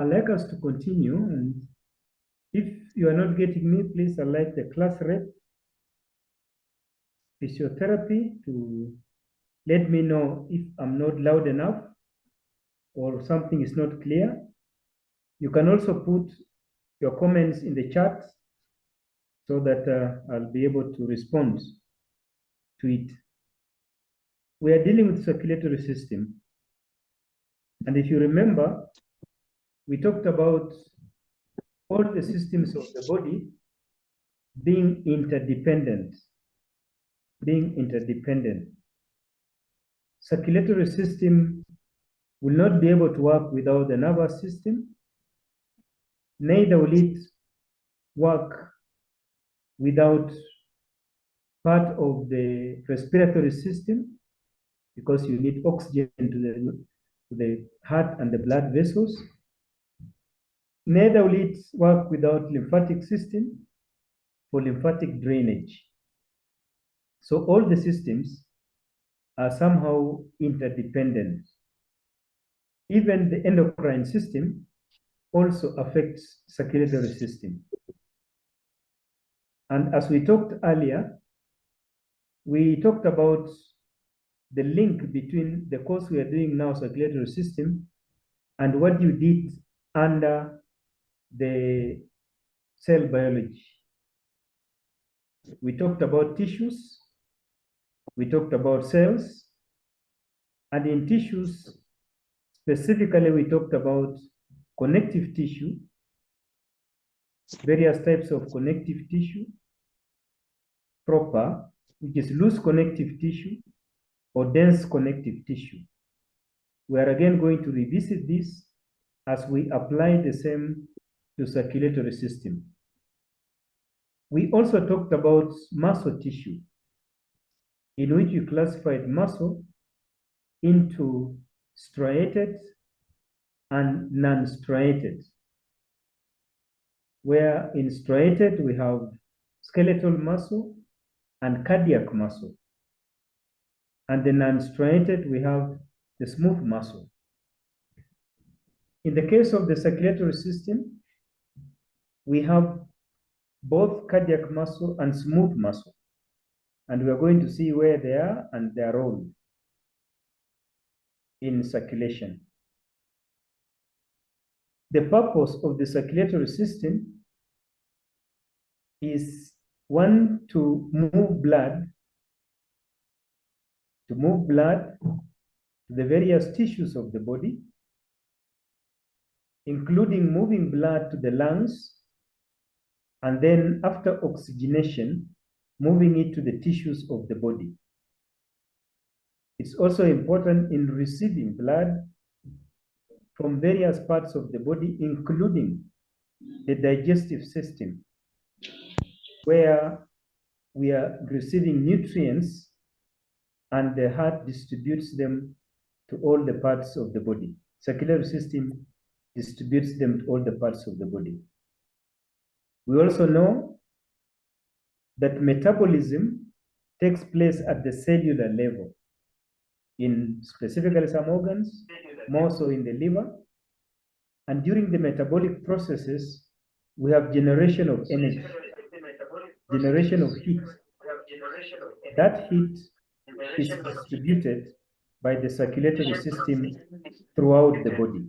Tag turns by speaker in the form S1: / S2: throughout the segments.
S1: I'd like us to continue, and if you are not getting me, please alert the class rep physiotherapy to let me know if I'm not loud enough or something is not clear. You can also put your comments in the chat so that I'll be able to respond to it. We are dealing with circulatory system. And if you remember, we talked about all the systems of the body being interdependent. Circulatory system will not be able to work without the nervous system, neither will it work without part of the respiratory system, because you need oxygen to the heart and the blood vessels. Neither will it work without lymphatic system for lymphatic drainage. So all the systems are somehow interdependent. Even the endocrine system also affects circulatory system. And as we talked earlier, we talked about the link between the course we are doing now, circulatory system, and what you did under the cell biology. We talked about tissues, we talked about cells, and in tissues, specifically, we talked about connective tissue, various types of connective tissue, proper, which is loose connective tissue, or dense connective tissue. We are again going to revisit this as we apply the same to circulatory system. We also talked about muscle tissue, in which we classified muscle into striated and non-striated, where in striated we have skeletal muscle and cardiac muscle, and the non-striated we have the smooth muscle. In the case of the circulatory system, we have both cardiac muscle and smooth muscle, and we are going to see where they are and their role in circulation. The purpose of the circulatory system is, one, to move blood to the various tissues of the body, including moving blood to the lungs, and then after oxygenation, moving it to the tissues of the body. It's also important in receiving blood from various parts of the body, including the digestive system, where we are receiving nutrients and the heart distributes them to all the parts of the body. Circulatory system distributes them to all the parts of the body. We also know that metabolism takes place at the cellular level, in specifically some organs, more so in the liver. And during the metabolic processes, we have generation of energy, generation of heat. That heat is distributed by the circulatory system throughout the body.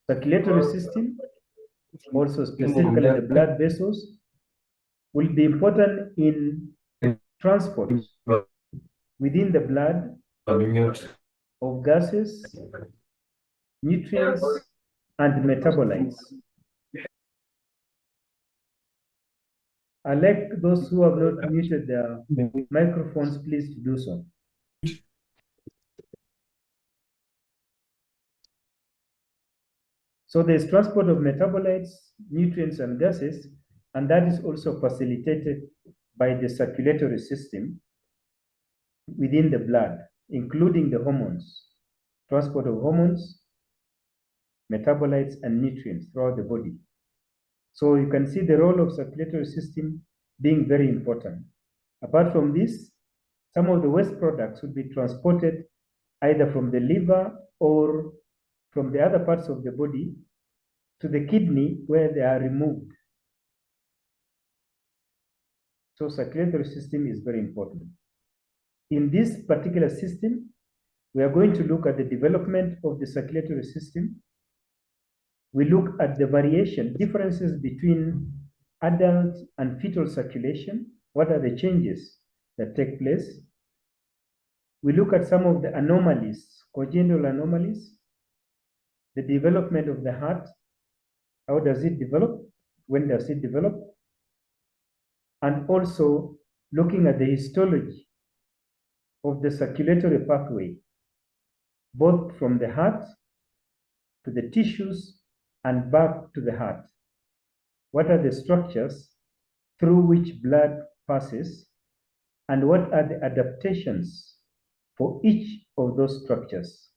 S1: Circulatory system, also specifically the blood vessels, will be important in transport within the blood of gases, nutrients, and metabolites. I'd like those who have not muted their microphones, please, to do so. So there's transport of metabolites, nutrients, and gases, and that is also facilitated by the circulatory system within the blood, including the hormones, transport of hormones, metabolites, and nutrients throughout the body. So you can see the role of circulatory system being very important. Apart from this, some of the waste products would be transported either from the liver or from the other parts of the body to the kidney where they are removed. So circulatory system is very important. In this particular system, we are going to look at the development of the circulatory system. We look at the variation, differences between adult and fetal circulation. What are the changes that take place? We look at some of the anomalies, congenital anomalies, the development of the heart. How does it develop? When does it develop? And also looking at the histology of the circulatory pathway, both from the heart to the tissues and back to the heart. What are the structures through which blood passes, and what are the adaptations for each of those structures?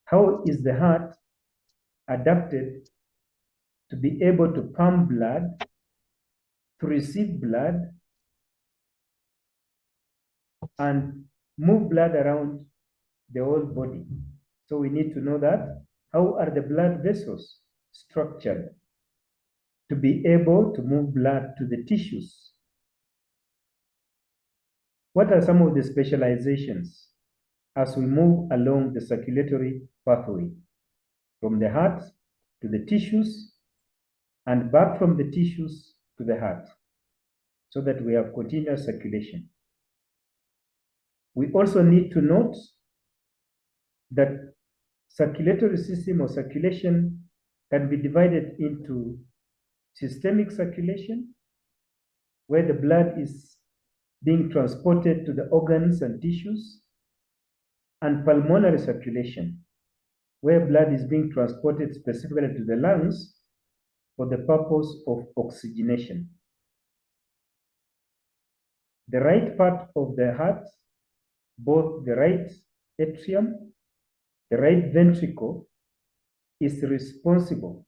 S1: How is the heart adapted to be able to pump blood, to receive blood, and move blood around the whole body? So we need to know that. How are the blood vessels structured to be able to move blood to the tissues? What are some of the specializations as we move along the circulatory pathway from the heart to the tissues and back from the tissues to the heart, so that we have continuous circulation? We also need to note that circulatory system or circulation can be divided into systemic circulation, where the blood is being transported to the organs and tissues, and pulmonary circulation, where blood is being transported specifically to the lungs for the purpose of oxygenation. The right part of the heart, both the right atrium, the right ventricle, is responsible.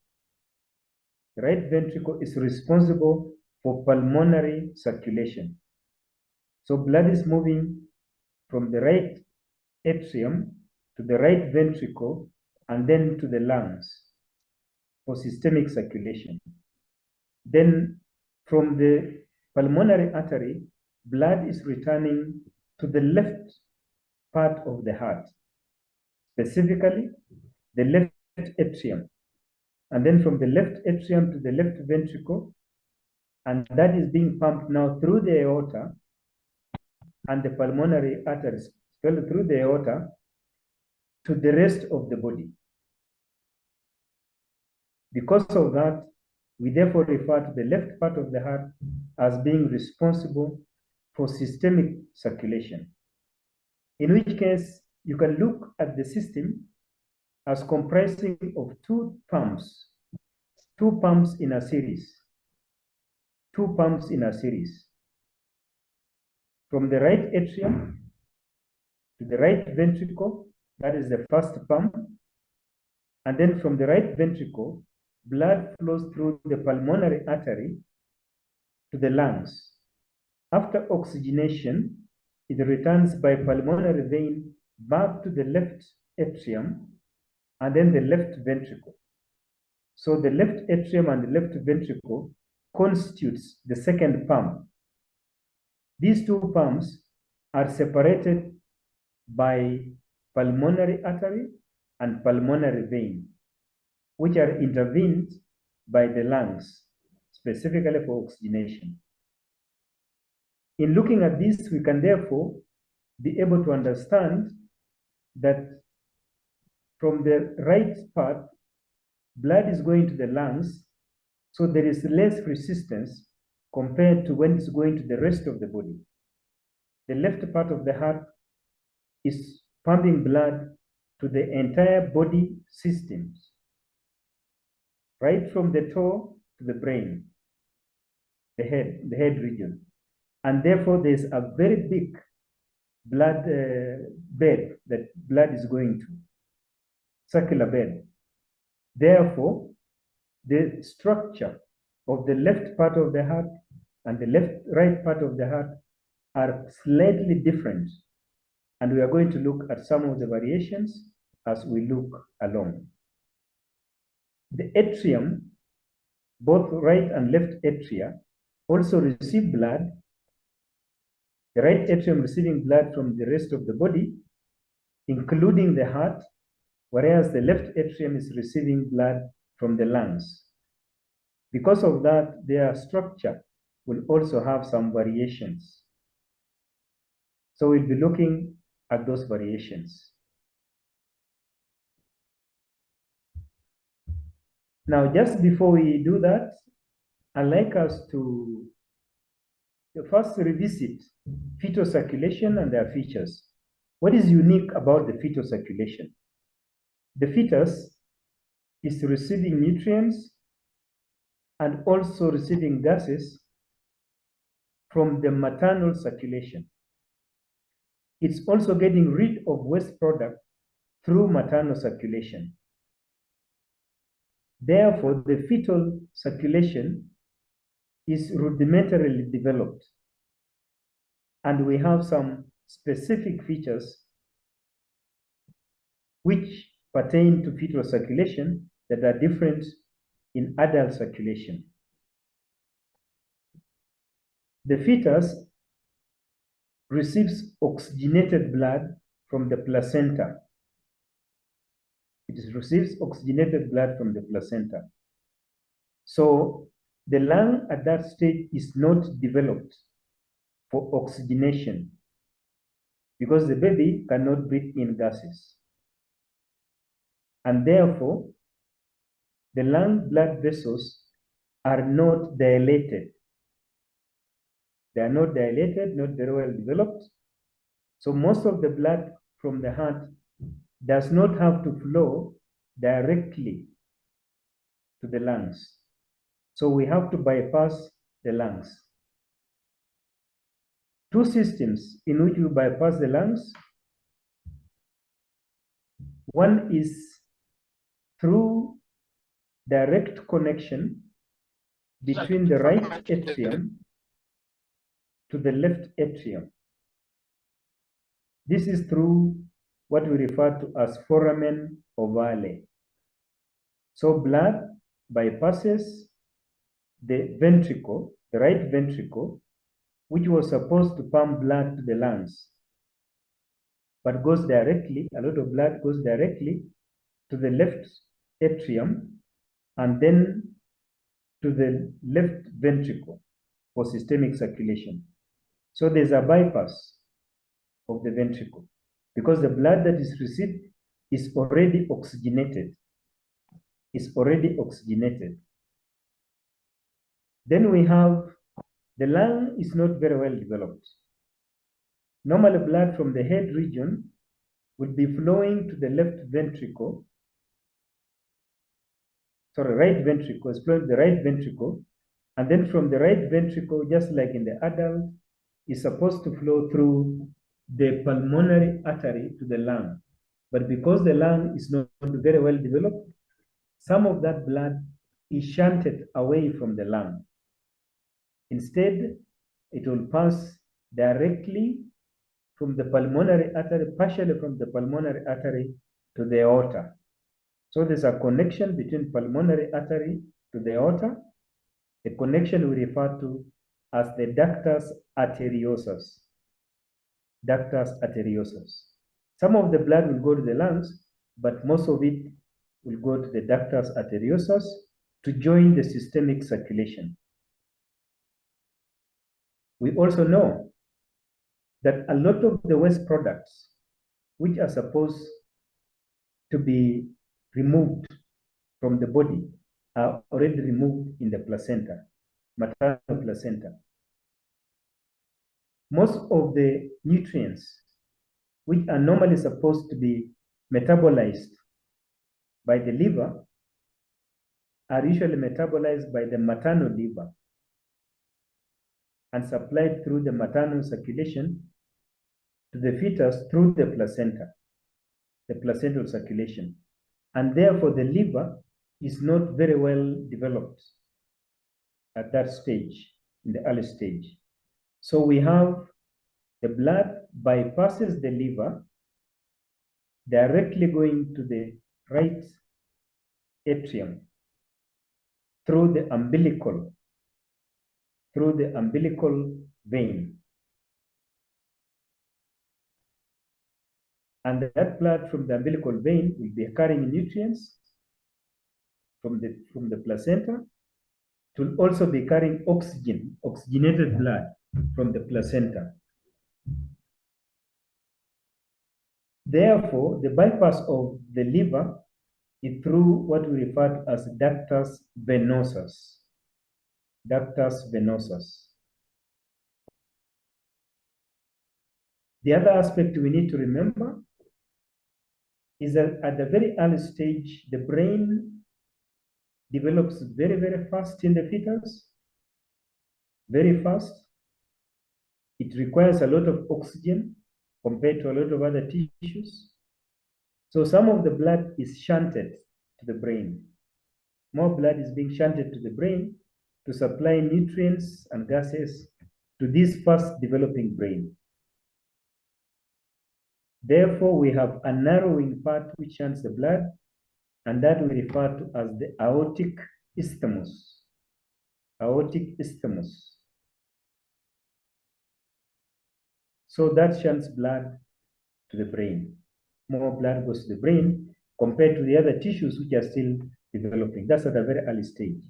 S1: The right ventricle is responsible for pulmonary circulation. So blood is moving from the right atrium to the right ventricle and then to the lungs for systemic circulation. Then from the pulmonary artery, blood is returning to the left part of the heart, specifically the left atrium. And then from the left atrium to the left ventricle, and that is being pumped now through the aorta and the pulmonary arteries, through the aorta to the rest of the body. Because of that, we therefore refer to the left part of the heart as being responsible for systemic circulation. In which case, you can look at the system as comprising of two pumps in a series. Two pumps in a series. From the right atrium to the right ventricle, that is the first pump. And then from the right ventricle, blood flows through the pulmonary artery to the lungs. After oxygenation, it returns by pulmonary vein back to the left atrium and then the left ventricle. So the left atrium and the left ventricle constitutes the second pump. These two pumps are separated by pulmonary artery and pulmonary vein, which are intervened by the lungs, specifically for oxygenation. In looking at this, we can therefore be able to understand that from the right part, blood is going to the lungs, so there is less resistance compared to when it's going to the rest of the body. The left part of the heart is pumping blood to the entire body systems, right from the toe to the brain, the head region. And therefore, there's a very big blood bed that blood is going to, circular bed. Therefore, the structure of the left part of the heart and the right part of the heart are slightly different. And we are going to look at some of the variations as we look along. The atrium, both right and left atria, also receive blood. The right atrium receiving blood from the rest of the body, including the heart, whereas the left atrium is receiving blood from the lungs. Because of that, their structure will also have some variations. So we'll be looking at those variations. Now, just before we do that, I'd like us to first revisit fetal circulation and their features. What is unique about the fetal circulation? The fetus is receiving nutrients and also receiving gases from the maternal circulation. It's also getting rid of waste product through maternal circulation. Therefore, the fetal circulation is rudimentarily developed, and we have some specific features which pertain to fetal circulation that are different in adult circulation. The fetus receives oxygenated blood from the placenta. It receives oxygenated blood from the placenta. So the lung at that stage is not developed for oxygenation because the baby cannot breathe in gases. And therefore, the lung blood vessels are not dilated. They are not dilated, not very well developed. So most of the blood from the heart does not have to flow directly to the lungs. So we have to bypass the lungs. Two systems in which we bypass the lungs. One is through direct connection between the right atrium to the left atrium. This is through what we refer to as foramen ovale. So blood bypasses the ventricle, the right ventricle, which was supposed to pump blood to the lungs, but goes directly, a lot of blood goes directly to the left atrium and then to the left ventricle for systemic circulation. So there's a bypass of the ventricle because the blood that is received is already oxygenated. Is already oxygenated. Then we have the lung is not very well developed. Normally, blood from the head region would be flowing to the left ventricle. Sorry, right ventricle, is flowing to the right ventricle. And then from the right ventricle, just like in the adult, is supposed to flow through the pulmonary artery to the lung. But because the lung is not very well developed, some of that blood is shunted away from the lung. Instead, it will pass directly from the pulmonary artery, partially from the pulmonary artery to the aorta. So there's a connection between pulmonary artery to the aorta, a connection we refer to as the ductus arteriosus. Ductus arteriosus. Some of the blood will go to the lungs, but most of it will go to the ductus arteriosus to join the systemic circulation. We also know that a lot of the waste products, which are supposed to be removed from the body, are already removed in the placenta, maternal placenta. Most of the nutrients, which are normally supposed to be metabolized by the liver, are usually metabolized by the maternal liver and supplied through the maternal circulation to the fetus through the placenta, the placental circulation. And therefore, the liver is not very well developed at that stage, in the early stage. So we have the blood bypasses the liver, directly going to the right atrium through the umbilical vein. And that blood from the umbilical vein will be carrying nutrients from the placenta. It will also be carrying oxygen, oxygenated blood from the placenta. Therefore, the bypass of the liver is through what we refer to as ductus venosus. Ductus venosus. The other aspect we need to remember is that at the very early stage, the brain develops very, very fast in the fetus, very fast. It requires a lot of oxygen compared to a lot of other tissues. So some of the blood is shunted to the brain. More blood is being shunted to the brain to supply nutrients and gases to this fast developing brain. Therefore, we have a narrowing part which shunts the blood, and that we refer to as the aortic isthmus. Aortic isthmus. So that shunts blood to the brain. More blood goes to the brain compared to the other tissues which are still developing. That's at a very early stage.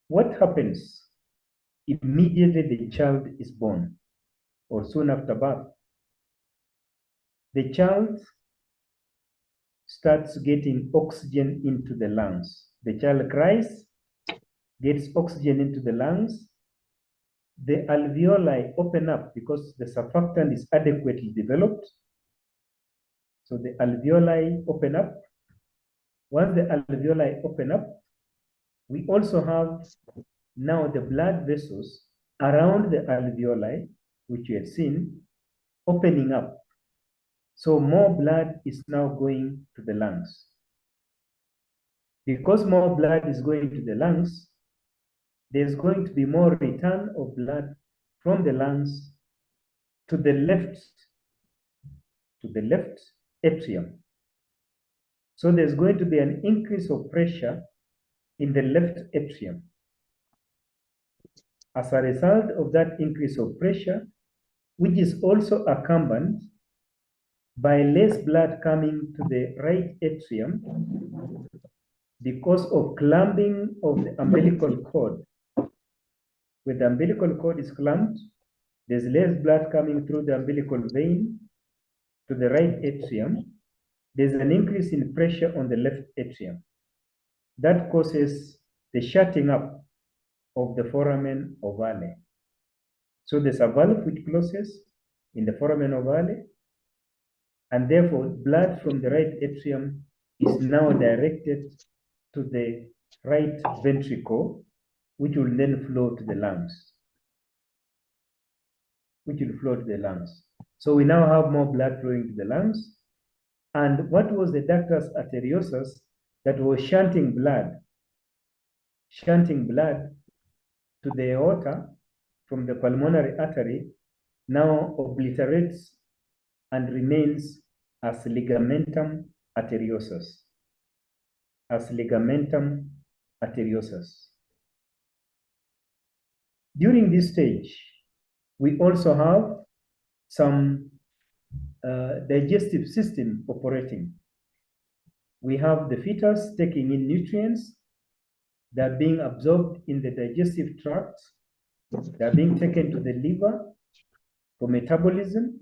S1: What happens immediately the child is born or soon after birth? The child starts getting oxygen into the lungs. The child cries, gets oxygen into the lungs. The alveoli open up because the surfactant is adequately developed. So the alveoli open up. Once the alveoli open up, we also have now the blood vessels around the alveoli, which you had seen, opening up. So more blood is now going to the lungs. Because more blood is going to the lungs, there's going to be more return of blood from the lungs to the left atrium. So there's going to be an increase of pressure in the left atrium. As a result of that increase of pressure, which is also accompanied by less blood coming to the right atrium because of clamping of the umbilical cord. When the umbilical cord is clamped, there's less blood coming through the umbilical vein to the right atrium. There's an increase in pressure on the left atrium. That causes the shutting up of the foramen ovale. So there's a valve which closes in the foramen ovale, and therefore blood from the right atrium is now directed to the right ventricle, which will then flow to the lungs. So we now have more blood flowing to the lungs. And what was the ductus arteriosus that was shunting blood to the aorta from the pulmonary artery now obliterates and remains as ligamentum arteriosus. During this stage, we also have some digestive system operating. We have the fetus taking in nutrients that are being absorbed in the digestive tract. They are being taken to the liver for metabolism.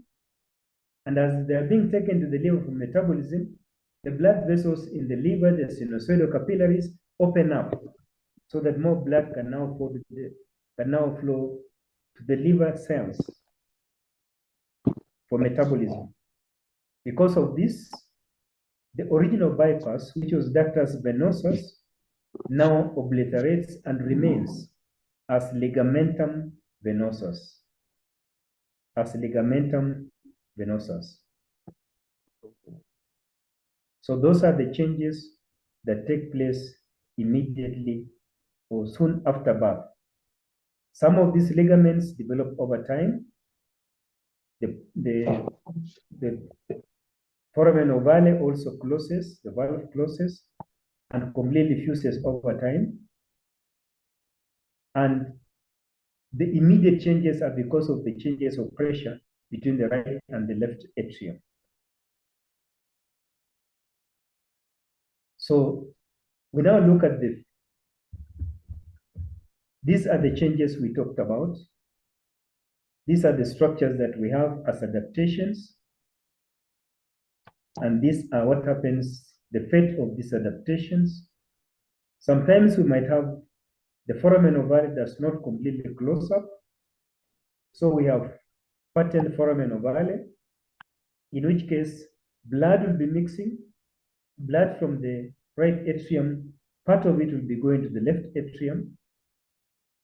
S1: And as they are being taken to the liver for metabolism, the blood vessels in the liver, the sinusoidal capillaries, open up so that more blood can now flow to the liver cells for metabolism. Because of this, the original bypass, which was ductus venosus, now obliterates and remains as ligamentum venosus. So those are the changes that take place immediately or soon after birth. Some of these ligaments develop over time, the foramen ovale also closes, the valve closes and completely fuses over time. And the immediate changes are because of the changes of pressure between the right and the left atrium. So we now look at these are the changes we talked about. These are the structures that we have as adaptations. And these are what happens, the fate of these adaptations. Sometimes we might have the foramen ovale does not completely close up. So we have patterned foramen ovale, in which case blood will be mixing. Blood from the right atrium, part of it will be going to the left atrium.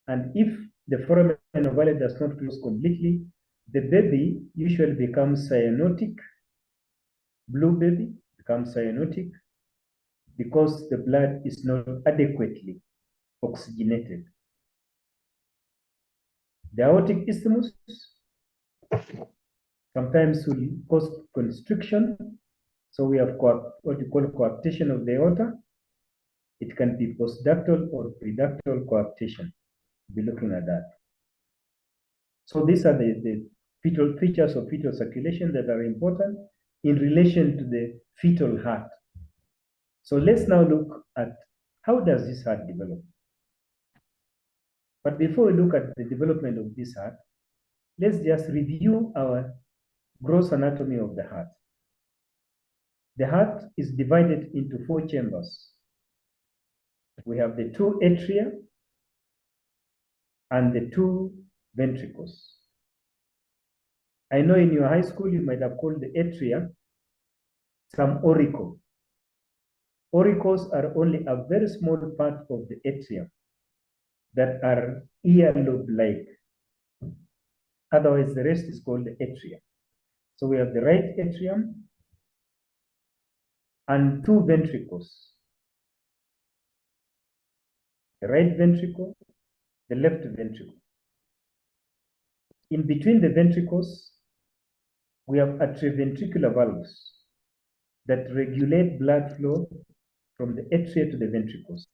S1: And if the foramen ovale does not close completely, the baby usually becomes cyanotic. Blue baby becomes cyanotic because the blood is not adequately oxygenated. The aortic isthmus sometimes will cause constriction. So we have what you call coarctation of the aorta. It can be postductal or preductal coarctation. We'll be looking at that. So these are the fetal features of fetal circulation that are important in relation to the fetal heart. So let's now look at how does this heart develop. But before we look at the development of this heart, let's just review our gross anatomy of the heart. The heart is divided into 4 chambers. We have the 2 atria and the 2 ventricles. I know in your high school you might have called the atria some auricle. Auricles are only a very small part of the atrium that are earlobe-like. Otherwise, the rest is called the atria. So we have the right atrium and 2 ventricles. The right ventricle, the left ventricle. In between the ventricles, we have atrioventricular valves that regulate blood flow from the atria to the ventricles.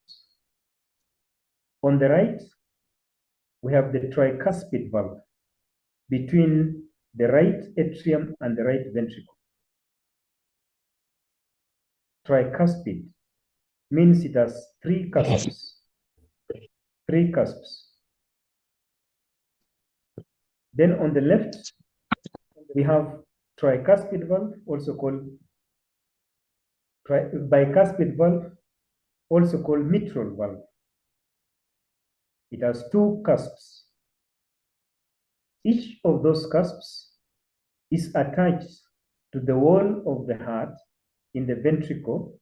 S1: On the right, we have the tricuspid valve between the right atrium and the right ventricle. Tricuspid means it has 3 cusps. 3 cusps. Then on the left, we have tricuspid valve, also called bicuspid valve, also called mitral valve. It has 2 cusps. Each of those cusps is attached to the wall of the heart in the ventricle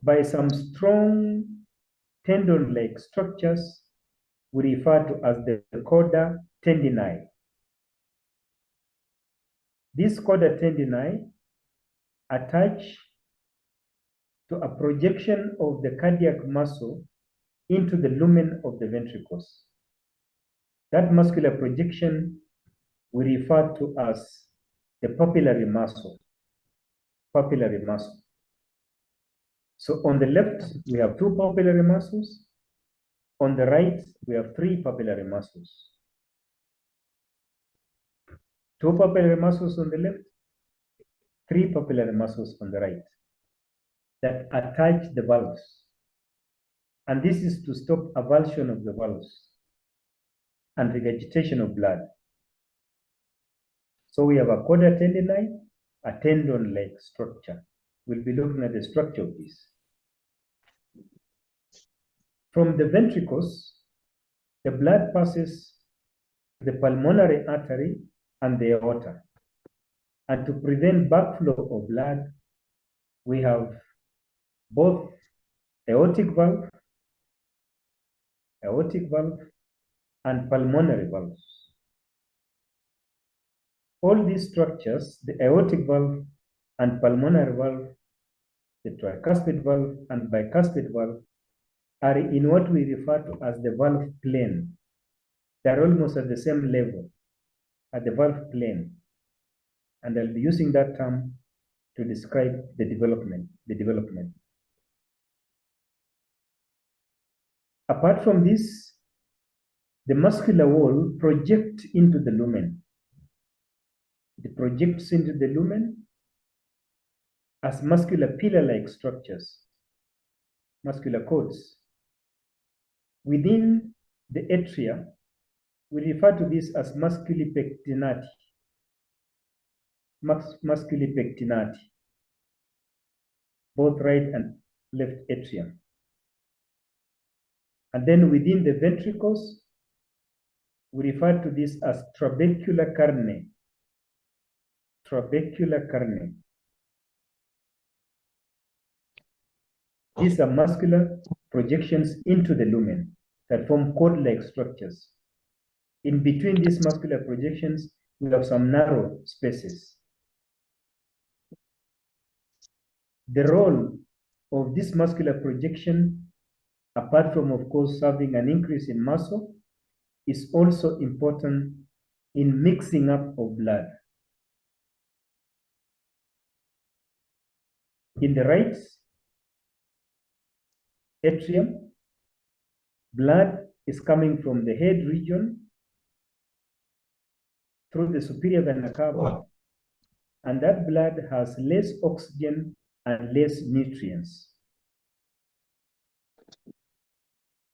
S1: by some strong tendon-like structures we refer to as the chorda tendini. These chorda tendini attach to a projection of the cardiac muscle into the lumen of the ventricles. That muscular projection we refer to as the papillary muscle. Papillary muscle. So on the left, we have 2 papillary muscles. On the right, we have 3 papillary muscles. 2 papillary muscles on the left, 3 papillary muscles on the right that attach the valves. And this is to stop avulsion of the valves and regurgitation of blood. So we have a chorda tendini, a tendon-like structure. We'll be looking at the structure of this. From the ventricles, the blood passes the pulmonary artery and the aorta. And to prevent backflow of blood, we have both aortic valve, and pulmonary valves. All these structures, the aortic valve and pulmonary valve, the tricuspid valve and bicuspid valve, are in what we refer to as the valve plane. They're almost at the same level. at the valve plane. And I'll be using that term to describe the development. Apart from this, the muscular wall projects into the lumen. It projects into the lumen as muscular pillar-like structures, muscular cords. Within the atria, we refer to this as musculi pectinati. Musculi pectinati, both right and left atrium. And then within the ventricles, we refer to this as trabecular carne. Trabecular carne. These are muscular projections into the lumen that form cord-like structures. In between these muscular projections, we have some narrow spaces. The role of this muscular projection, apart from, of course, having an increase in muscle, is also important in mixing up of blood. In the right atrium, blood is coming from the head region through the superior vena cava, and that blood has less oxygen and less nutrients.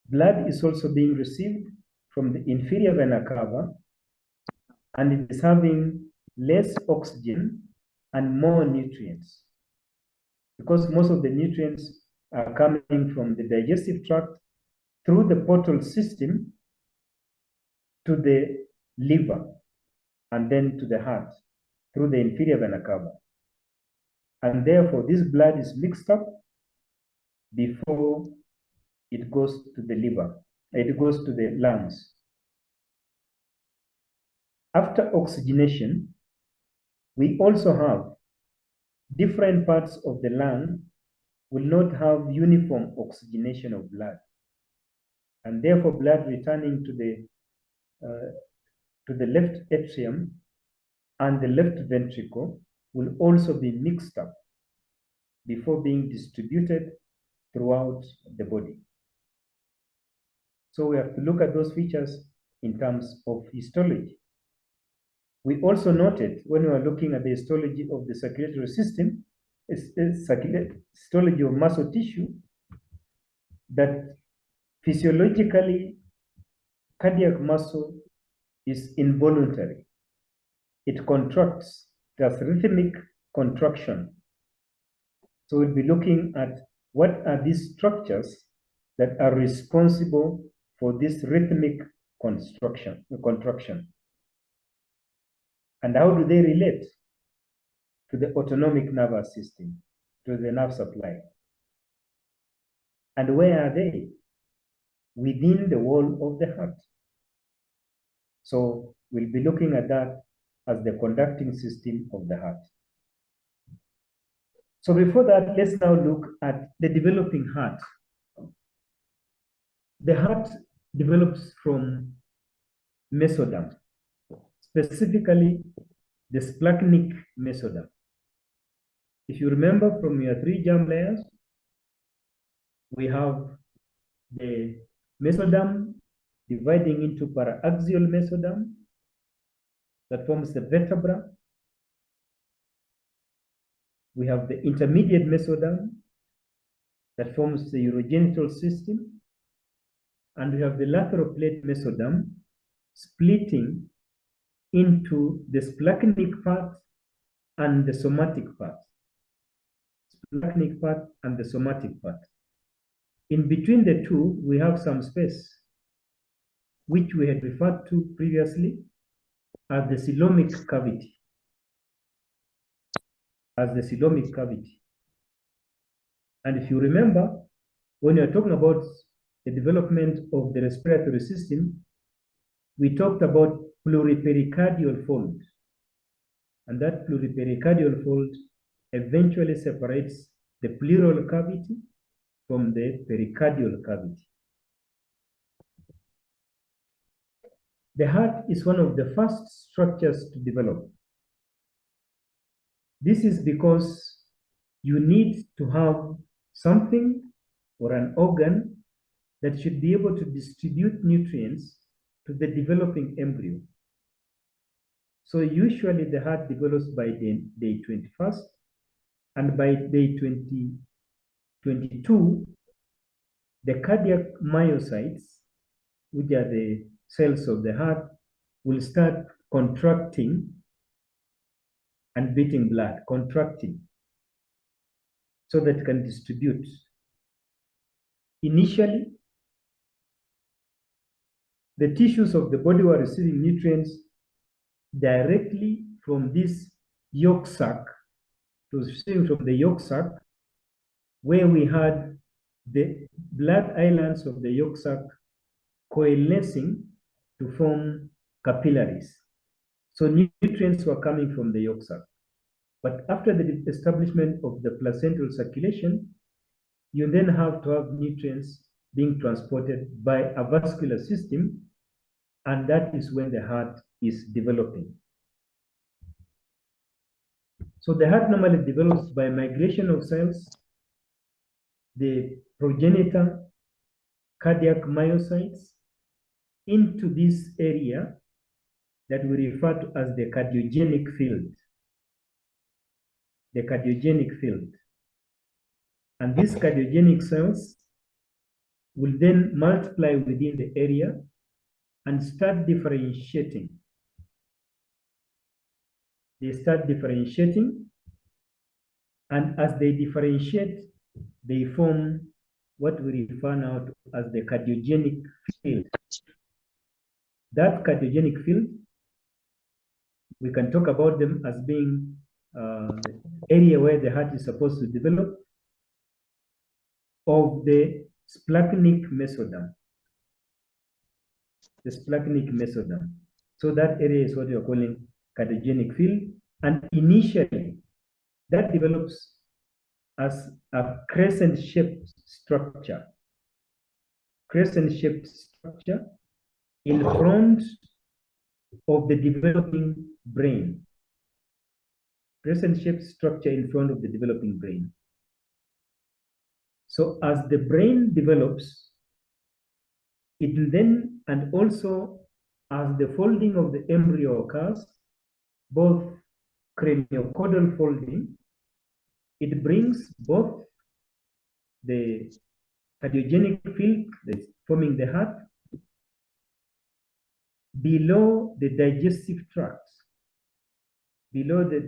S1: Blood is also being received from the inferior vena cava, and it is having less oxygen and more nutrients, because most of the nutrients are coming from the digestive tract through the portal system to the liver, and then to the heart through the inferior vena cava. And therefore, this blood is mixed up before it goes to the liver, it goes to the lungs. After oxygenation, we also have different parts of the lung will not have uniform oxygenation of blood. And therefore, blood returning to the left atrium and the left ventricle will also be mixed up before being distributed throughout the body. So we have to look at those features in terms of histology. We also noted, when we were looking at the histology of the circulatory system, histology of muscle tissue, that physiologically cardiac muscle is involuntary. It contracts, there's rhythmic contraction. So we'll be looking at what are these structures that are responsible for this rhythmic contraction. And how do they relate to the autonomic nervous system, to the nerve supply? And where are they? Within the wall of the heart. So we'll be looking at that as the conducting system of the heart. So before that, let's now look at the developing heart. The heart develops from mesoderm, specifically the splanchnic mesoderm. If you remember from your 3 germ layers, we have the mesoderm dividing into paraaxial mesoderm that forms the vertebra. We have the intermediate mesoderm that forms the urogenital system. And we have the lateral plate mesoderm splitting into the splanchnic part and the somatic part. Splanchnic part and the somatic part. In between the two, we have some space, which we had referred to previously as the coelomic cavity. And if you remember, when you're talking about the development of the respiratory system, we talked about pluripericardial fold. And that pluripericardial fold eventually separates the pleural cavity from the pericardial cavity. The heart is one of the first structures to develop. This is because you need to have something or an organ that should be able to distribute nutrients to the developing embryo. So usually the heart develops by day 21st, and by day 22, the cardiac myocytes, which are the cells of the heart, will start contracting and beating blood, contracting, so that it can distribute. Initially, the tissues of the body were receiving nutrients directly from this yolk sac. It was receiving from the yolk sac, where we had the blood islands of the yolk sac coalescing to form capillaries. So nutrients were coming from the yolk sac. But after the establishment of the placental circulation, you then have to have nutrients being transported by a vascular system, and that is when the heart is developing. So the heart normally develops by migration of cells, the progenitor cardiac myocytes, into this area that we refer to as the cardiogenic field. The cardiogenic field. And these cardiogenic cells will then multiply within the area and start differentiating. They start differentiating, and as they differentiate, they form what we refer now to as the cardiogenic field. That cardiogenic field, we can talk about them as being the area where the heart is supposed to develop, of the splanchnic mesoderm. The splanchnic mesoderm. So that area is what you're calling cardiogenic field. And initially, that develops as a crescent-shaped structure. Crescent-shaped structure in front of the developing brain. Crescent-shaped structure in front of the developing brain. So as the brain develops, it then, and also as the folding of the embryo occurs, both craniocaudal folding, it brings both the cardiogenic field that's forming the heart below the digestive tract, below the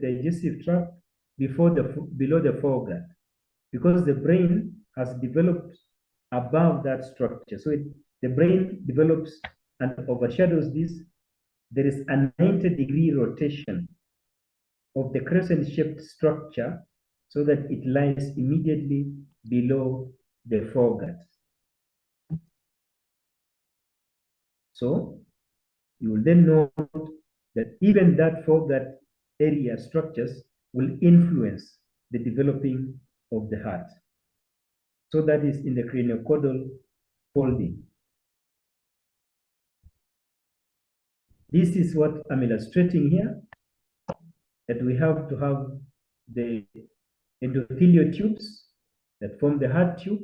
S1: foregut, because the brain has developed above that structure. So the brain develops and overshadows this. There is a 90-degree rotation of the crescent-shaped structure so that it lies immediately below the foregut. So you will then note that even that foregut area structures will influence the developing of the heart. So that is in the craniocaudal folding. This is what I'm illustrating here, that we have to have the endothelial tubes that form the heart tube,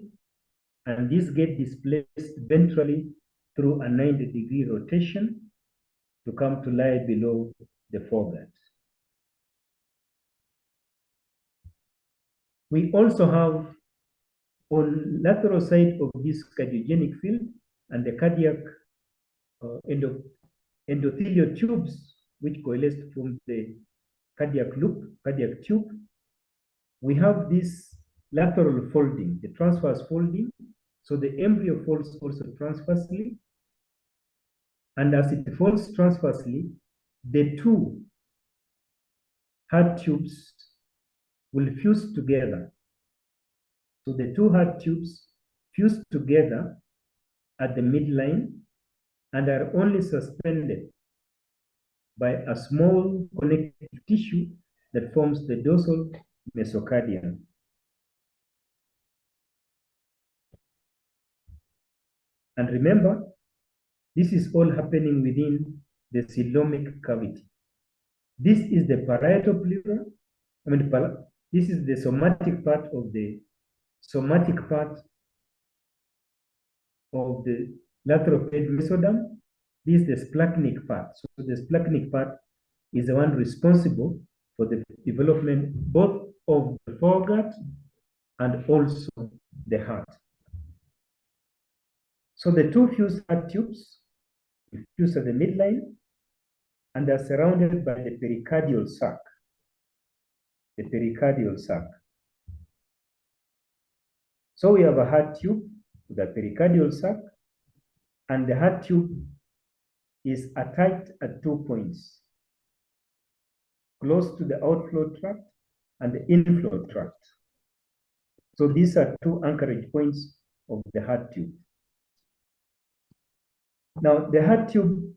S1: and these get displaced ventrally through a 90-degree rotation to come to lie below the foregut. We also have on lateral side of this cardiogenic field and the cardiac endothelial tubes, which coalesce from the cardiac loop, cardiac tube, we have this lateral folding, the transverse folding. So the embryo folds also transversely. And as it folds transversely, the two heart tubes will fuse together. So the two heart tubes fuse together at the midline and are only suspended by a small connective tissue that forms the dorsal mesocardium. And remember This is all happening within the coelomic cavity. This is the parietal pleuron. This is the somatic part of the lateral page mesoderm. This is the splanchnic part. So the splanchnic part is the one responsible for the development both of the foregut and also the heart. So the two fused heart tubes fuse at the midline and are surrounded by the pericardial sac. The pericardial sac. So we have a heart tube with a pericardial sac, and the heart tube is attached at 2 points, close to the outflow tract and the inflow tract. So these are two anchorage points of the heart tube. Now, the heart tube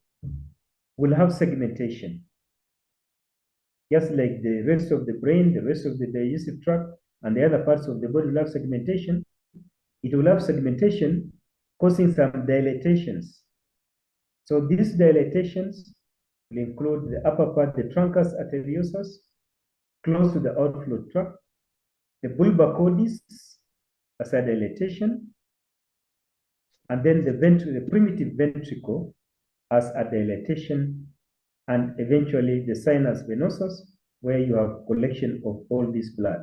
S1: will have segmentation. Just like the rest of the brain, the rest of the digestive tract, and the other parts of the body will have segmentation. It will have segmentation causing some dilatations. So these dilatations will include the upper part, the truncus arteriosus, close to the outflow tract, the bulbar cordis as a dilatation, and then the primitive ventricle as a dilatation, and eventually the sinus venosus, where you have collection of all this blood.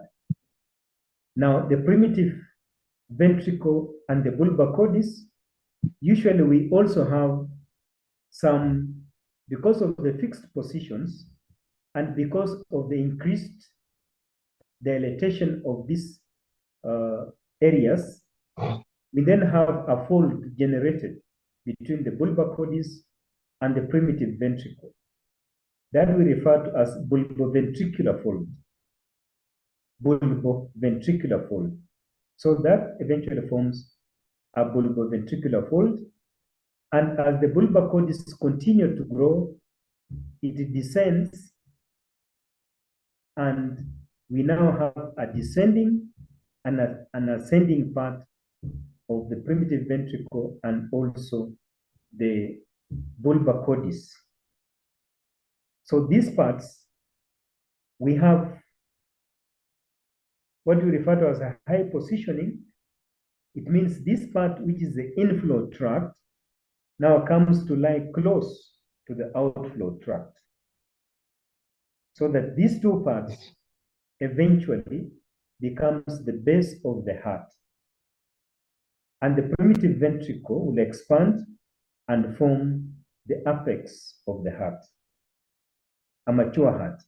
S1: Now, the primitive ventricle and the bulbar cordis, usually we also have some, because of the fixed positions and because of the increased dilatation of these areas, we then have a fold generated between the bulbar cordis and the primitive ventricle. That we refer to as bulboventricular fold. Bulboventricular fold. So that eventually forms a bulboventricular fold. And as the bulbar cordis continue to grow, it descends, and we now have a descending and an ascending part of the primitive ventricle and also the bulbar cordis. So these parts, we have what we refer to as a high positioning. It means this part, which is the inflow tract, now comes to lie close to the outflow tract. So that these two parts eventually becomes the base of the heart. And the primitive ventricle will expand and form the apex of the heart, a mature heart.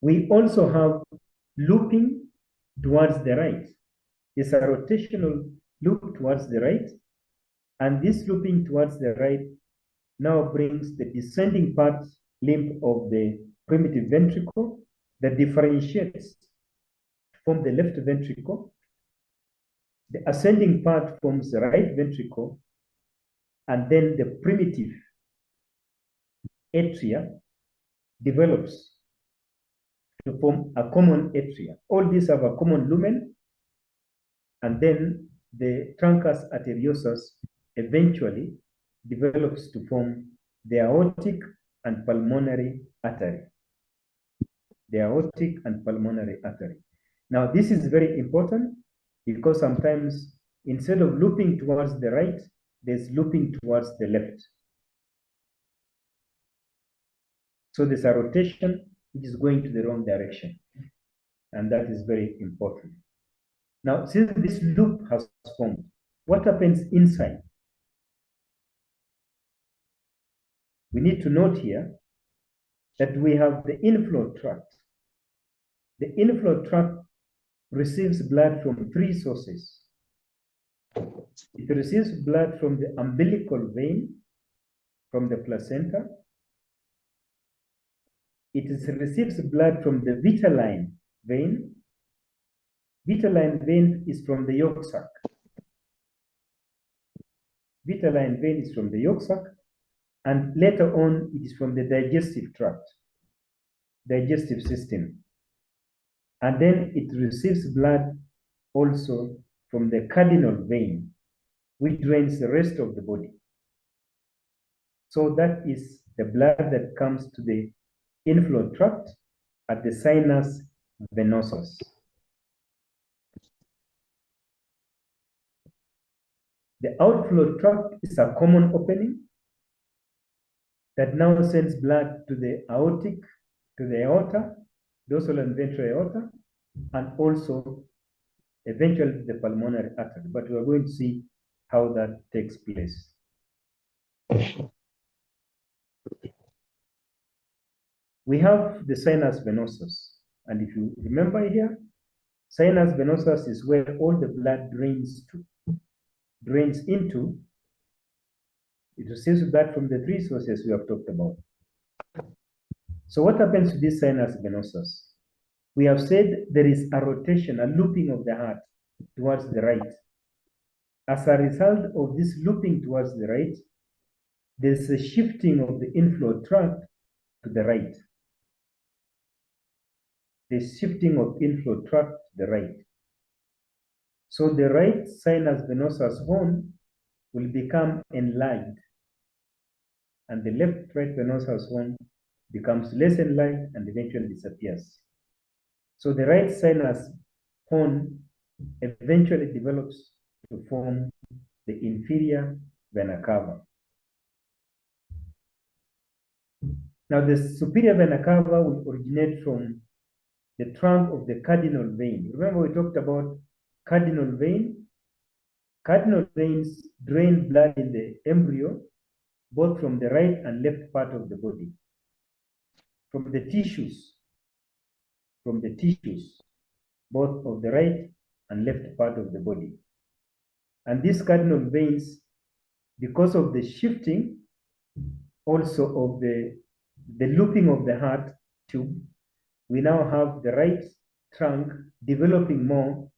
S1: We also have looping towards the right. It's a rotational loop towards the right, and this looping towards the right now brings the descending part limb of the primitive ventricle that differentiates from the left ventricle. The ascending part forms the right ventricle, and then the primitive atria develops to form a common atria. All these have a common lumen, and then the truncus arteriosus eventually develops to form the aortic and pulmonary artery. The aortic and pulmonary artery. Now, this is very important because sometimes instead of looping towards the right, there's looping towards the left. So there's a rotation which is going to the wrong direction. And that is very important. Now, since this loop has formed, what happens inside? We need to note here that we have the inflow tract. The inflow tract receives blood from three sources. It receives blood from the umbilical vein, from the placenta. It receives blood from the vitelline vein. Vitelline vein is from the yolk sac. Vitelline vein is from the yolk sac, and later on it is from the digestive tract, digestive system. And then it receives blood also from the cardinal vein. which drains the rest of the body. So that is the blood that comes to the inflow tract at the sinus venosus. The outflow tract is a common opening that now sends blood to the aortic, to the aorta, dorsal and ventral aorta, and also eventually the pulmonary artery. But we are going to see how that takes place. We have the sinus venosus. And if you remember here, sinus venosus is where all the blood drains into. It receives blood from the three sources we have talked about. So what happens to this sinus venosus? We have said there is a rotation, a looping of the heart towards the right. As a result of this looping towards the right, there's a shifting of the inflow tract to the right. The shifting of inflow tract to the right. So the right sinus venosus horn will become enlarged, and the left right venosus horn becomes less enlarged and eventually disappears. So the right sinus horn eventually develops to form the inferior vena cava. Now the superior vena cava will originate from the trunk of the cardinal vein. Remember we talked about cardinal vein? Cardinal veins drain blood in the embryo, both from the right and left part of the body. From the tissues, both of the right and left part of the body. And these cardinal veins, because of the shifting also of the looping of the heart tube, we now have the right trunk developing more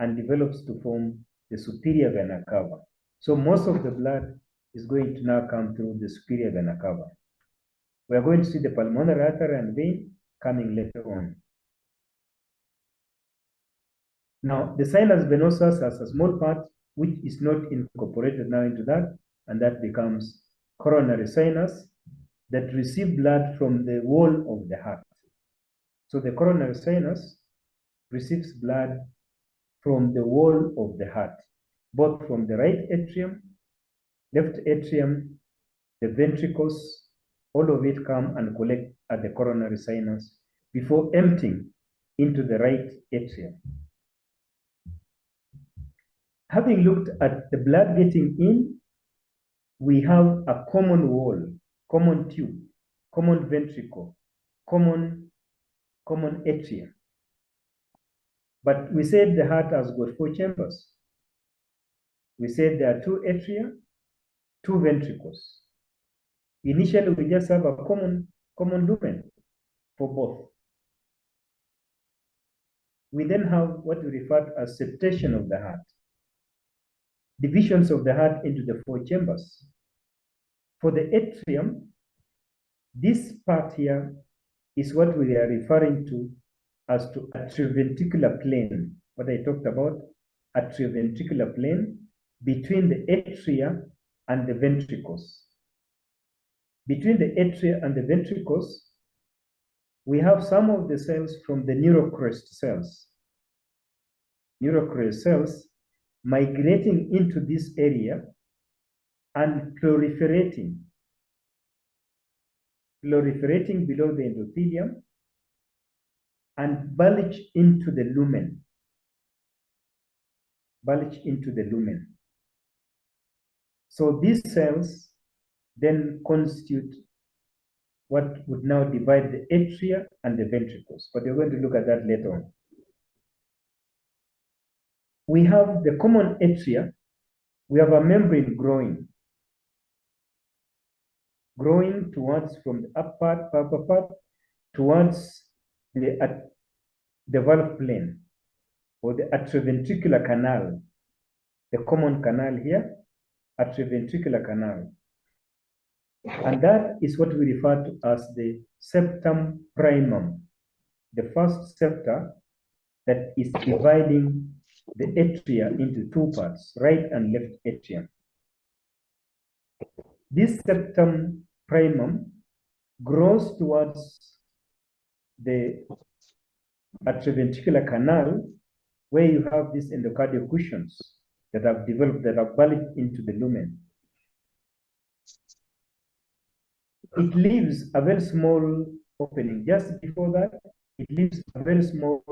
S1: and develops to form the superior vena cava. So most of the blood is going to now come through the superior vena cava. We are going to see the pulmonary artery and vein coming later on. Now, the sinus venosus has a small part which is not incorporated now into that, and that becomes coronary sinus that receive blood from the wall of the heart. So the coronary sinus receives blood from the wall of the heart, both from the right atrium, left atrium, the ventricles, all of it come and collect at the coronary sinus before emptying into the right atrium. Having looked at the blood getting in, we have a common wall, common tube, common ventricle, common atrium. But we said the heart has got 4 chambers. We said there are 2 atria, 2 ventricles. Initially, we just have a common lumen for both. We then have what we refer to as septation of the heart. Divisions of the heart into the 4 chambers. For the atrium, this part here is what we are referring to as to atrioventricular plane. What I talked about, atrioventricular plane between the atria and the ventricles. Between the atria and the ventricles, we have some of the cells from the neurocrest cells. Neurocrest cells migrating into this area and proliferating below the endothelium and bulge into the lumen. So these cells then constitute what would now divide the atria and the ventricles, but we're going to look at that later on. We have the common atria. We have a membrane growing towards from the upper part towards the valve plane or the atrioventricular canal, the common canal here, atrioventricular canal. And that is what we refer to as the septum primum, the first septa that is dividing the atria into two parts, right and left atrium. This septum primum grows towards the atrioventricular canal, where you have these endocardial cushions that have developed, that have bulged into the lumen. It leaves a very small opening. Just before that, it leaves a very small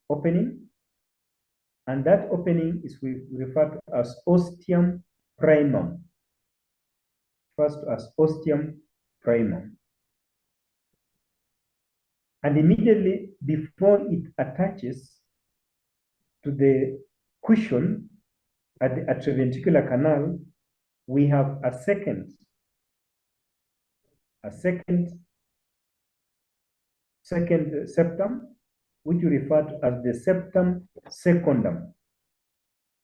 S1: opening, and that opening is referred to as ostium primum. First as ostium primum. And immediately before it attaches to the cushion at the atrioventricular canal, we have a second septum, which we refer to as the septum secundum.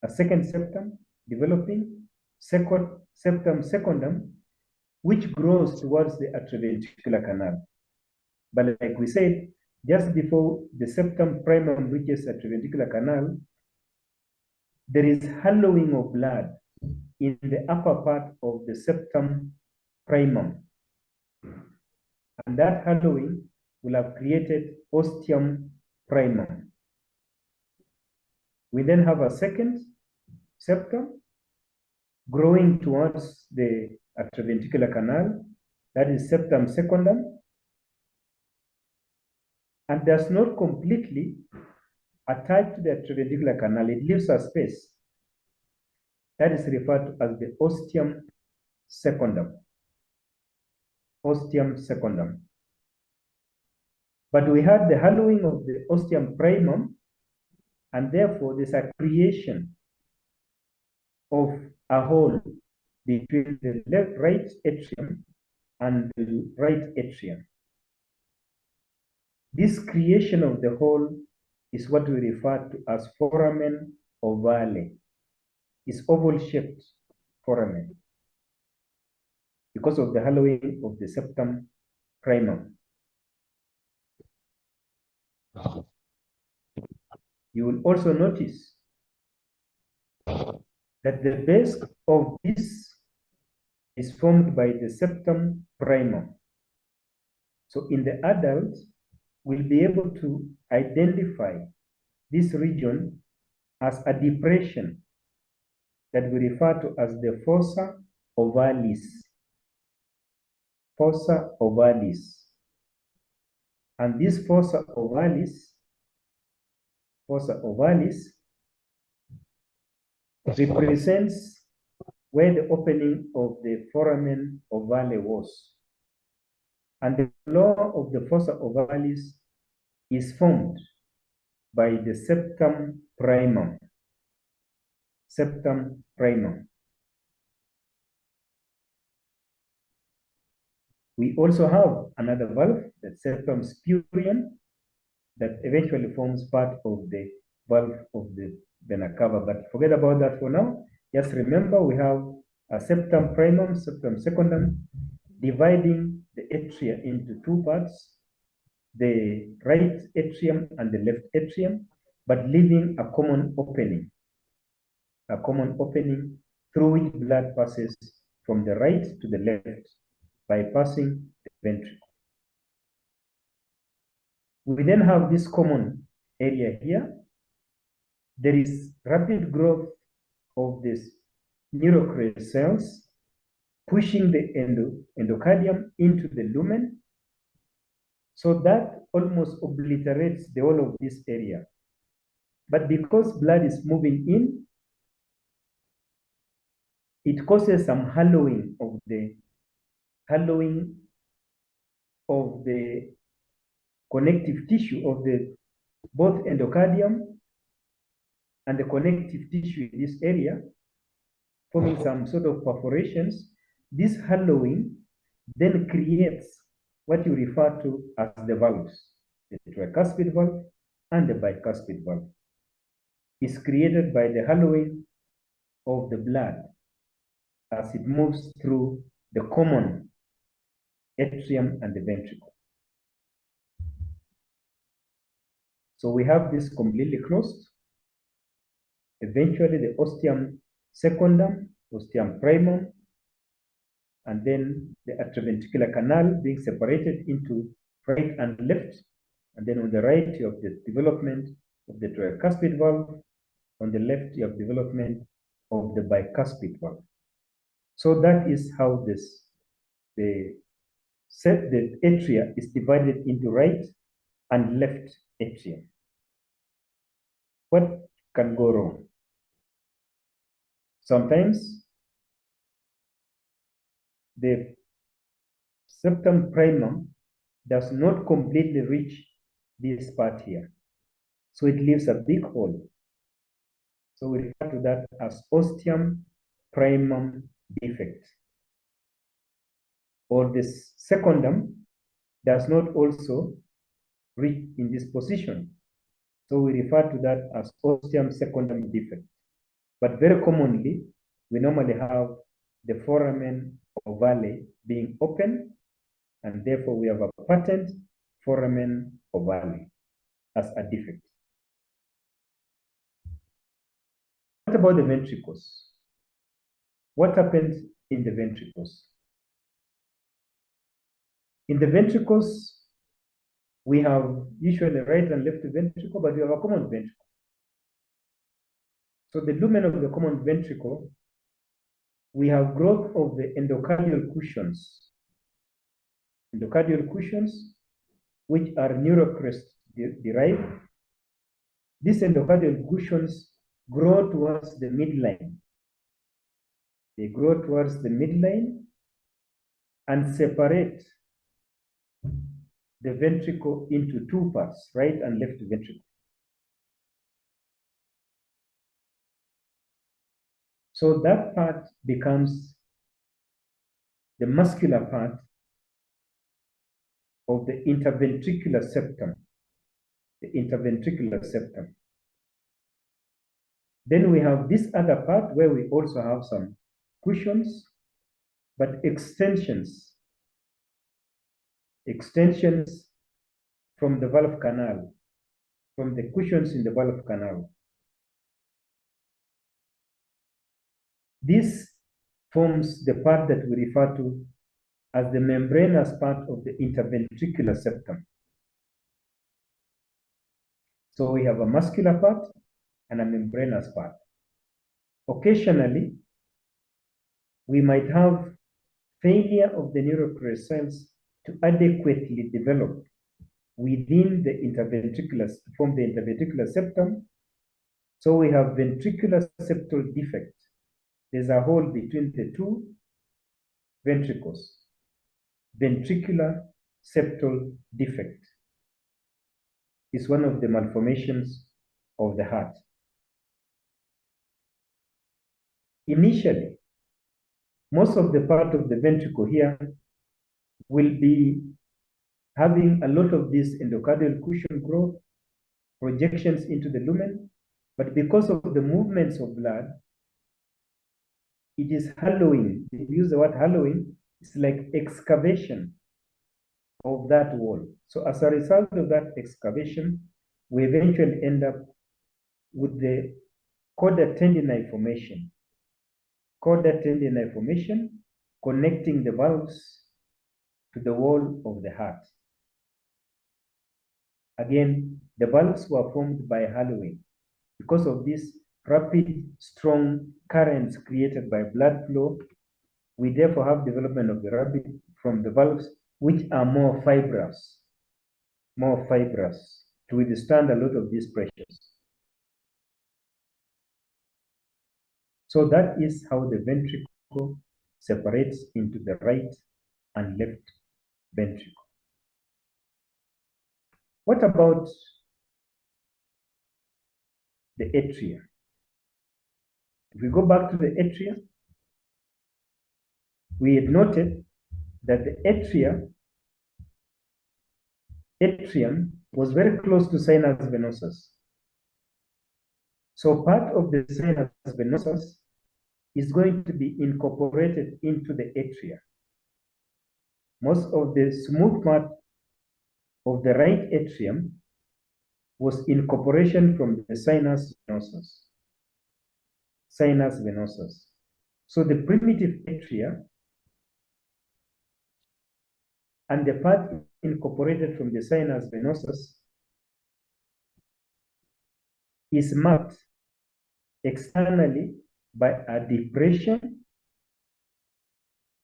S1: A second septum developing, septum secundum, which grows towards the atrioventricular canal. But like we said, just before the septum primum reaches atrioventricular canal, there is hallowing of blood in the upper part of the septum primum. And that hallowing will have created ostium primum. We then have a second septum growing towards the atrioventricular canal, that is septum secundum, and does not completely attach to the atrioventricular canal. It leaves a space. That is referred to as the ostium secundum. Ostium secundum. But we had the hallowing of the ostium primum, and therefore there's a creation of a hole between the right atrium and the right atrium. This creation of the hole is what we refer to as foramen ovale. It's oval-shaped foramen because of the hallowing of the septum primum. You will also notice that the base of this is formed by the septum primum. So in the adult, we'll be able to identify this region as a depression that we refer to as the fossa ovalis. Fossa ovalis. And this fossa ovalis represents where the opening of the foramen ovale was. And the floor of the fossa ovalis is formed by the septum primum. Septum primum. We also have another valve, the septum spurium, that eventually forms part of the valve of the vena cava. But forget about that for now. Just remember we have a septum primum, septum secundum, dividing the atria into two parts, the right atrium and the left atrium, but leaving a common opening through which blood passes from the right to the left, bypassing the ventricle. We then have this common area here. There is rapid growth of these neurocrest cells, pushing the endocardium into the lumen. So that almost obliterates the whole of this area. But because blood is moving in, it causes some hallowing of the connective tissue of the both endocardium and the connective tissue in this area, forming some sort of perforations. This hallowing then creates what you refer to as the valves, the tricuspid valve and the bicuspid valve. Is created by the hallowing of the blood as it moves through the common atrium and the ventricle. So we have this completely closed. eventually the ostium secundum, ostium primum, and then the atrioventricular canal being separated into right and left. And then on the right, you have the development of the tricuspid valve. On the left, you have development of the bicuspid valve. So that is how the atria is divided into right and left atrium. What can go wrong? Sometimes the septum primum does not completely reach this part here. So it leaves a big hole. So we refer to that as ostium primum defect. Or the secundum does not also reach in this position. So we refer to that as ostium secundum defect. But very commonly, we normally have the foramen ovale being open, and therefore we have a patent foramen ovale as a defect. What about the ventricles? What happens in the ventricles? In the ventricles, we have usually right and left ventricle, but we have a common ventricle. So the lumen of the common ventricle, we have growth of the endocardial cushions. Endocardial cushions, which are neurocrest derived. These endocardial cushions grow towards the midline. They grow towards the midline and separate the ventricle into two parts, right and left ventricle. So that part becomes the muscular part of the interventricular septum. The interventricular septum. Then we have this other part where we also have some cushions, but extensions from the valve canal, from the cushions in the valve canal. This forms the part that we refer to as the membranous part of the interventricular septum. So we have a muscular part and a membranous part. Occasionally, we might have failure of the neurocrest cells to adequately develop within the interventricular, from the interventricular septum. So we have ventricular septal defect. There's a hole between the two ventricles. Ventricular septal defect is one of the malformations of the heart. Initially, most of the part of the ventricle here will be having a lot of this endocardial cushion growth, projections into the lumen, but because of the movements of blood, it is hollowing. If you use the word hollowing, it's like excavation of that wall. So as a result of that excavation, we eventually end up with the chorda tendini formation. Chorda tendini formation connecting the valves to the wall of the heart. Again, the valves were formed by hollowing. Because of this rapid, strong currents created by blood flow, we therefore have development of the rapid from the valves, which are more fibrous to withstand a lot of these pressures. So that is how the ventricle separates into the right and left ventricle. What about the atria? If we go back to the atria, we had noted that the atrium was very close to sinus venosus. So part of the sinus venosus is going to be incorporated into the atria. Most of the smooth part of the right atrium was incorporation from the sinus venosus. sinus venosus. So the primitive atria and the part incorporated from the sinus venosus is marked externally by a depression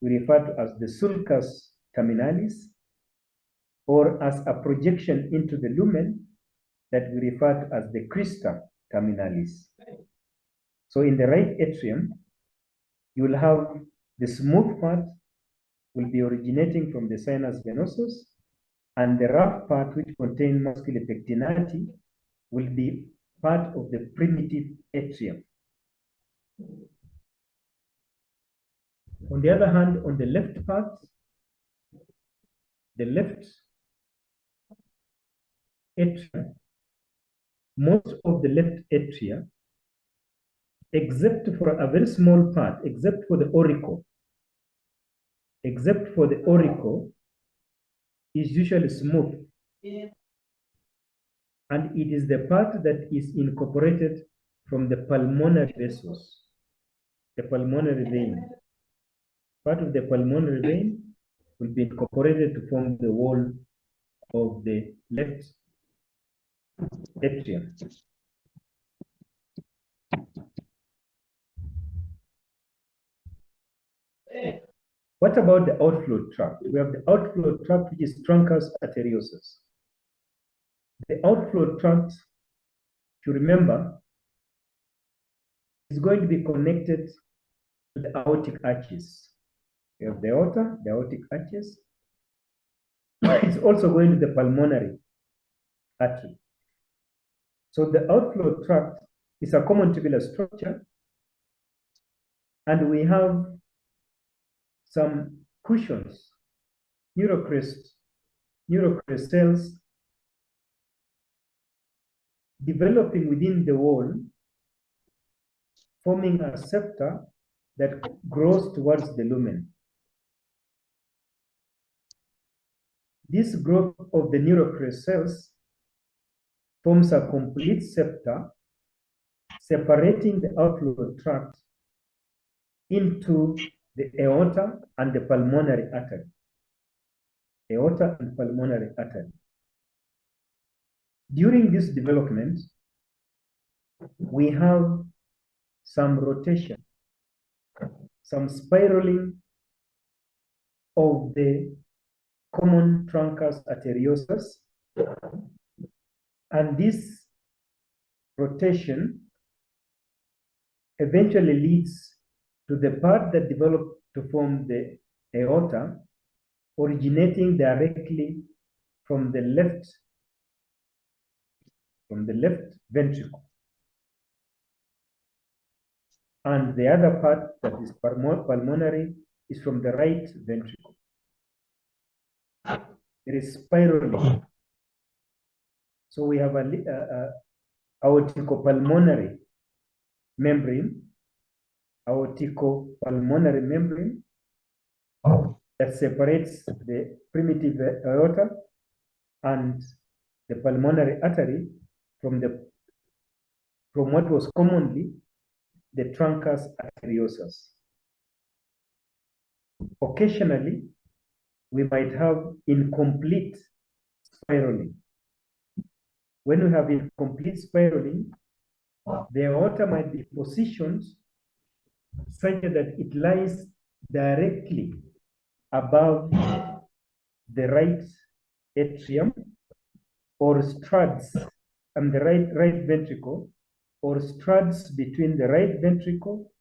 S1: we refer to as the sulcus terminalis, or as a projection into the lumen that we refer to as the crista terminalis. So in the right atrium, you will have the smooth part will be originating from the sinus venosus, and the rough part, which contains muscular pectinati, will be part of the primitive atrium. On the other hand, on the left part, the left atrium, most of the left atria, except for a very small part, except for the auricle, is usually smooth. And it is the part that is incorporated from the pulmonary vessels, the pulmonary vein. Part of the pulmonary vein will be incorporated to form the wall of the left atrium. What about the outflow tract? We have the outflow tract, which is truncus arteriosus. The outflow tract, if you remember, is going to be connected to the aortic arches. We have the aorta, the aortic arches. It's also going to the pulmonary artery. So the outflow tract is a common tubular structure, and we have some cushions, neurocrest cells developing within the wall, forming a septa that grows towards the lumen. This growth of the neurocrest cells forms a complete septa, separating the outflow tract into the aorta and the pulmonary artery. Aorta and pulmonary artery. During this development, we have some rotation, some spiraling of the common truncus arteriosus, and this rotation eventually leads to the part that developed to form the aorta, originating directly from the left ventricle. And the other part that is pulmonary is from the right ventricle. There is spiraling. So we have a aorticopulmonary membrane, that separates the primitive aorta and the pulmonary artery from what was commonly the truncus arteriosus. Occasionally, we might have incomplete spiraling. When we have incomplete spiraling, the aorta might be positioned such that it lies directly above the right atrium, or struts and the right ventricle, or struts between the right ventricle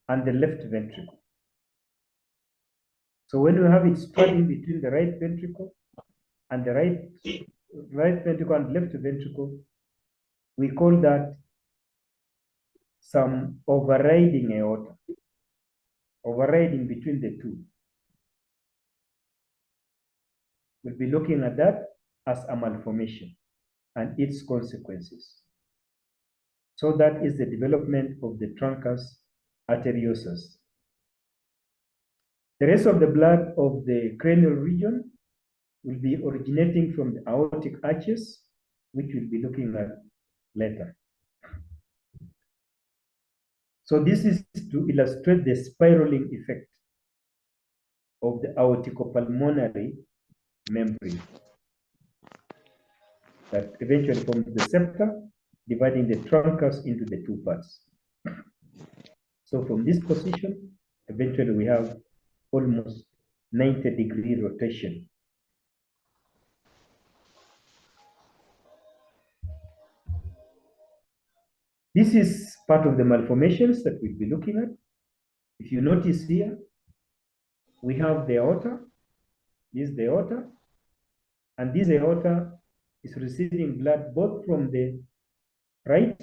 S1: and the left ventricle. So when you have it strutting between the right ventricle and the right ventricle and left ventricle, we call that some overriding aorta, overriding between the two. We'll be looking at that as a malformation and its consequences. So that is the development of the truncus arteriosus. The rest of the blood of the cranial region will be originating from the aortic arches, which we'll be looking at later. So this is to illustrate the spiraling effect of the aorticopulmonary membrane that eventually forms the septa, dividing the truncus into the two parts. So from this position, eventually we have almost 90-degree rotation. This is part of the malformations that we'll be looking at. If you notice here, we have the aorta. This is the aorta. And this aorta is receiving blood both from the right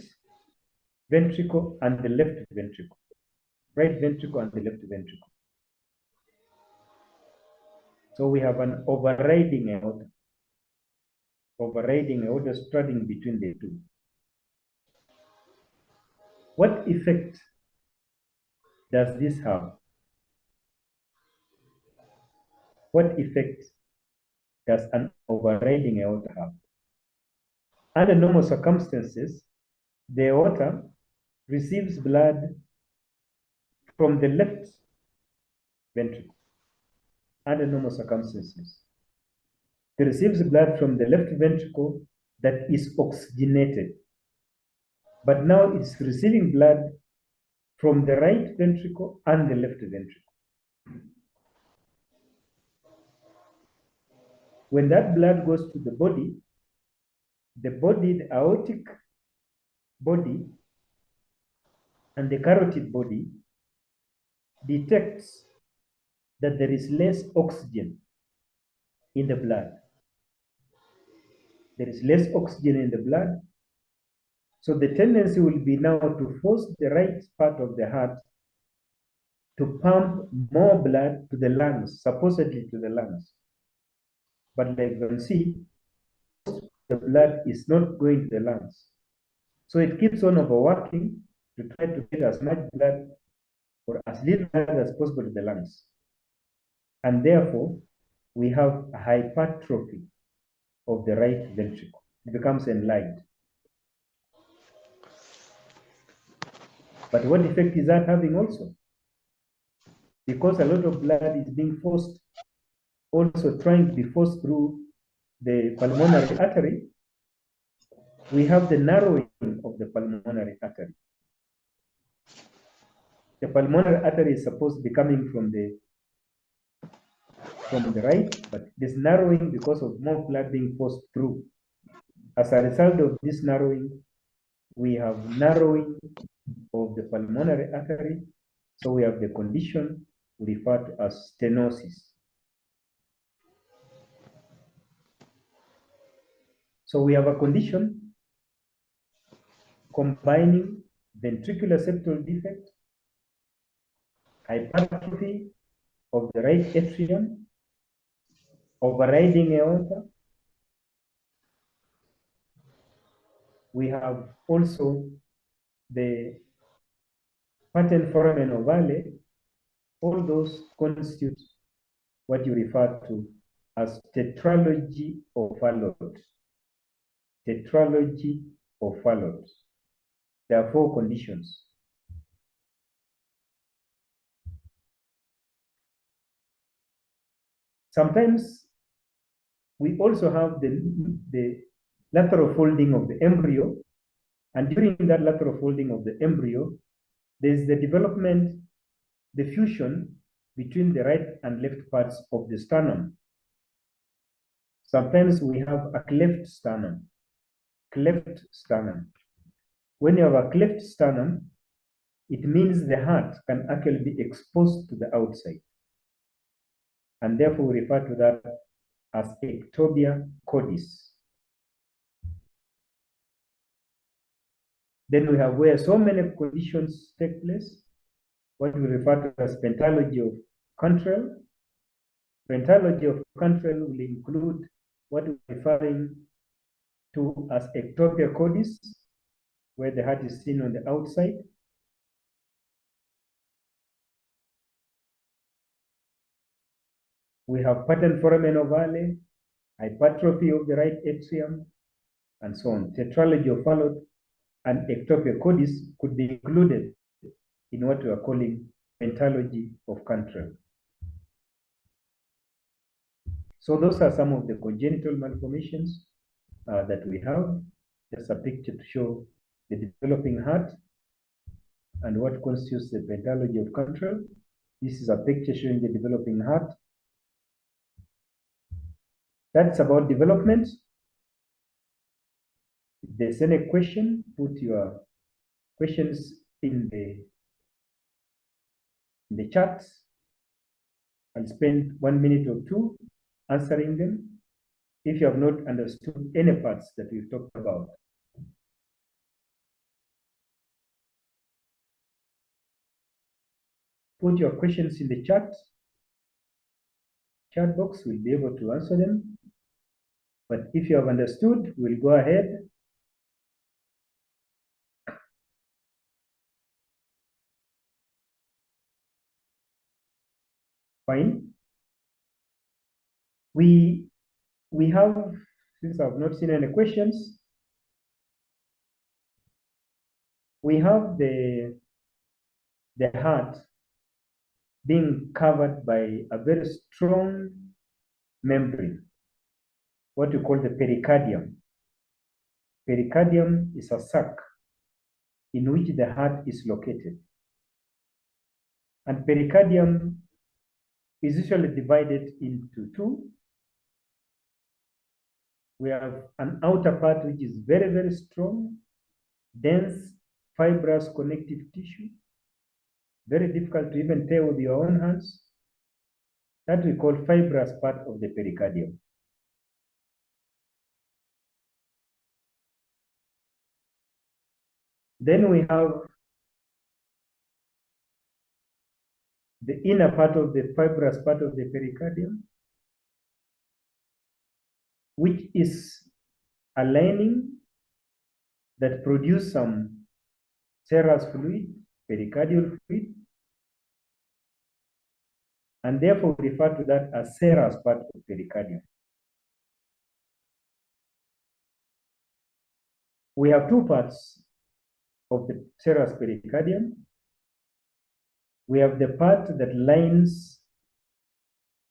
S1: ventricle and the left ventricle. Right ventricle and the left ventricle. So we have an overriding aorta straddling between the two. What effect does this have? What effect does an overriding aorta have? Under normal circumstances, the aorta receives blood from the left ventricle. Under normal circumstances, it receives blood from the left ventricle that is oxygenated. But now it's receiving blood from the right ventricle and the left ventricle. When that blood goes to the body, the aortic body and the carotid body detects that there is less oxygen in the blood. There is less oxygen in the blood. So the tendency will be now to force the right part of the heart to pump more blood to the lungs, supposedly to the lungs. But like you can see, the blood is not going to the lungs. So it keeps on overworking to try to get as much blood or as little blood as possible to the lungs. And therefore, we have a hypertrophy of the right ventricle. It becomes enlarged. But what effect is that having also? Because a lot of blood is being forced, also trying to be forced through the pulmonary artery, we have the narrowing of the pulmonary artery. The pulmonary artery is supposed to be coming from the right, but this narrowing because of more blood being forced through. As a result of this narrowing, we have narrowing of the pulmonary artery. So we have the condition we refer to as stenosis. So we have a condition combining ventricular septal defect, hypertrophy of the right atrium, overriding aorta. We have also the patent foramen ovale. All those constitute what you refer to as tetralogy of Fallot. Tetralogy of Fallot. There are 4 conditions. Sometimes we also have the lateral folding of the embryo, and during that lateral folding of the embryo, there's the development, the fusion between the right and left parts of the sternum. Sometimes we have a cleft sternum. Cleft sternum. When you have a cleft sternum, it means the heart can actually be exposed to the outside. And therefore we refer to that as ectopia cordis. Then we have where so many conditions take place, what we refer to as pentalogy of Cantrell. Pentalogy of Cantrell will include what we're referring to as ectopia cordis, where the heart is seen on the outside. We have patent foramen ovale, hypertrophy of the right atrium, and so on. Tetralogy of Fallot and ectopia cordis could be included in what we are calling pathology of control. So those are some of the congenital malformations that we have. Just a picture to show the developing heart and what constitutes the pathology of control. This is a picture showing the developing heart. That's about development. If there's any question, put your questions in the chat. I'll spend 1 minute or two answering them if you have not understood any parts that we've talked about. Put your questions in the chat box. We'll be able to answer them. But if you have understood, we'll go ahead. Fine. We have, since I've not seen any questions, we have the heart being covered by a very strong membrane, what we call the pericardium. Pericardium is a sac in which the heart is located. And pericardium is usually divided into two. We have an outer part which is very, very strong, dense, fibrous connective tissue, very difficult to even tell with your own hands, that we call fibrous part of the pericardium. Then we have the inner part of the fibrous part of the pericardium, which is a lining that produces some serous fluid, pericardial fluid, and therefore we refer to that as serous part of pericardium. We have two parts of the serous pericardium. We have the part that lines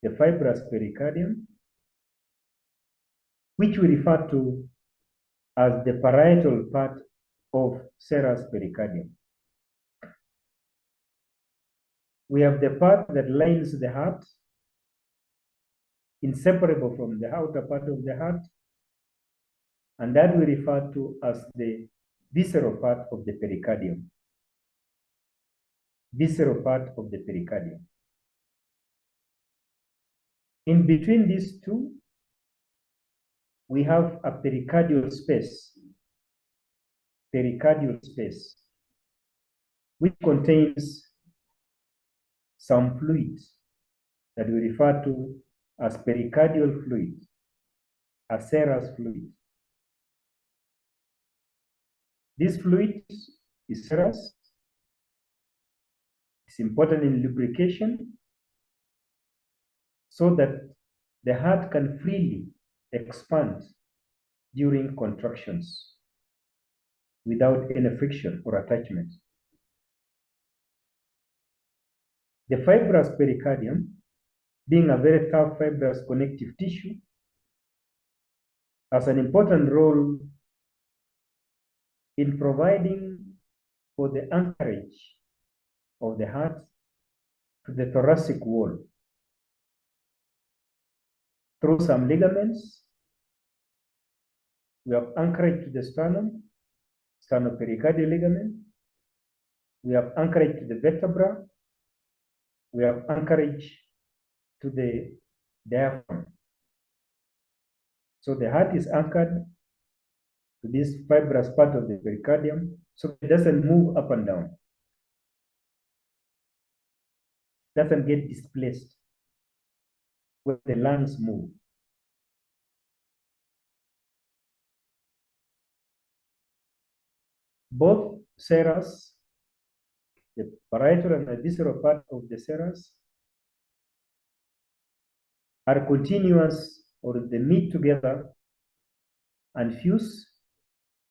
S1: the fibrous pericardium, which we refer to as the parietal part of serous pericardium. We have the part that lines the heart, inseparable from the outer part of the heart, and that we refer to as the visceral part of the pericardium. Visceral part of the pericardium. In between these two, we have a pericardial space. Pericardial space, which contains some fluids that we refer to as pericardial fluid, a serous fluid. This fluid is serous. It's important in lubrication so that the heart can freely expand during contractions without any friction or attachment. The fibrous pericardium, being a very tough fibrous connective tissue, has an important role in providing for the anchorage of the heart to the thoracic wall through some ligaments. We have anchorage to the sternum, sternopericardial ligament. We have anchorage to the vertebra. We have anchorage to the diaphragm. So the heart is anchored to this fibrous part of the pericardium, so it doesn't move up and down. Doesn't get displaced when the lungs move. Both serous, the parietal and the visceral part of the serous, are continuous, or they meet together and fuse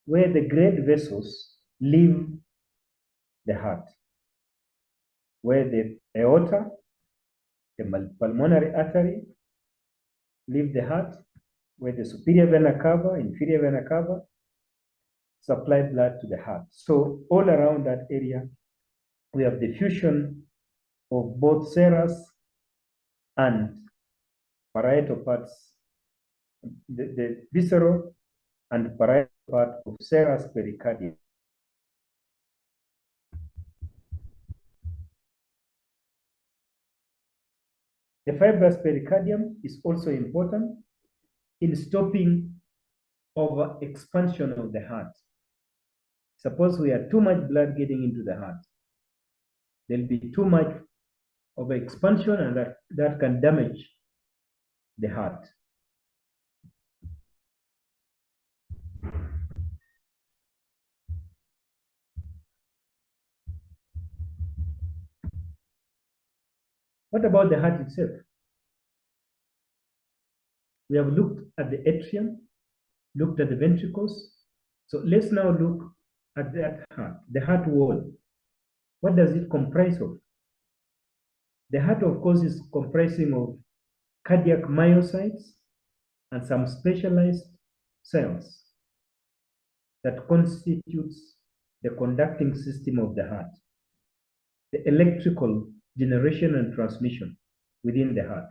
S1: where the great vessels leave the heart. where the aorta, the pulmonary artery, leave the heart, where the superior vena cava, inferior vena cava, supply blood to the heart. So all around that area, we have the fusion of both serous and parietal parts, the visceral and parietal part of serous pericardium. The fibrous pericardium is also important in stopping over expansion of the heart. Suppose we have too much blood getting into the heart, there'll be too much of expansion, and that can damage the heart. What about the heart itself? We have looked at the atrium, looked at the ventricles. So let's now look at that heart, the heart wall. What does it comprise of? The heart, of course, is comprising of cardiac myocytes and some specialized cells that constitutes the conducting system of the heart, the electrical generation and transmission within the heart.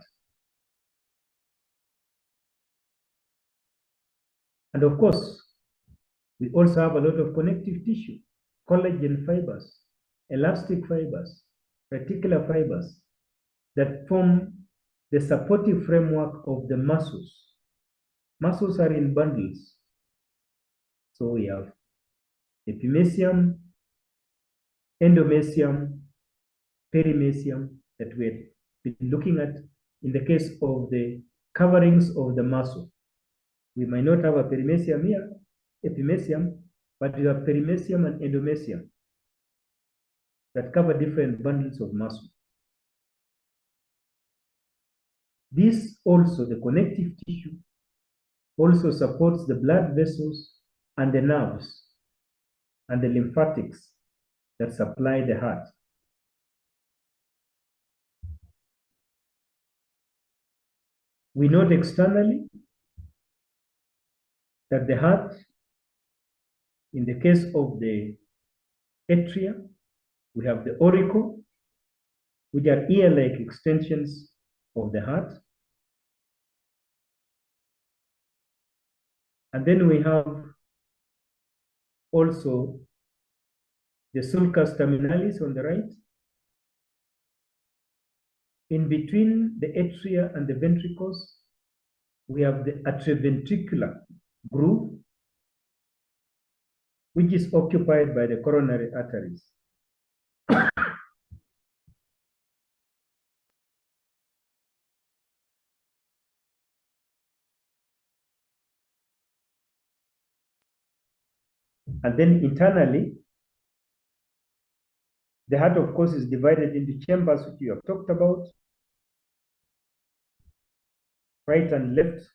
S1: And of course, we also have a lot of connective tissue, collagen fibers, elastic fibers, reticular fibers that form the supportive framework of the muscles. Muscles are in bundles. So we have epimysium, endomysium, perimysium that we've been looking at in the case of the coverings of the muscle. We might not have a perimysium here, epimysium, but you have perimysium and endomysium that cover different bundles of muscle. This also, the connective tissue, also supports the blood vessels and the nerves and the lymphatics that supply the heart. We note externally that the heart, in the case of the atria, we have the auricle, which are ear-like extensions of the heart. And then we have also the sulcus terminalis on the right. In between the atria and the ventricles, we have the atrioventricular groove, which is occupied by the coronary arteries. And then internally, the heart, of course, is divided into chambers, which we have talked about, right and left.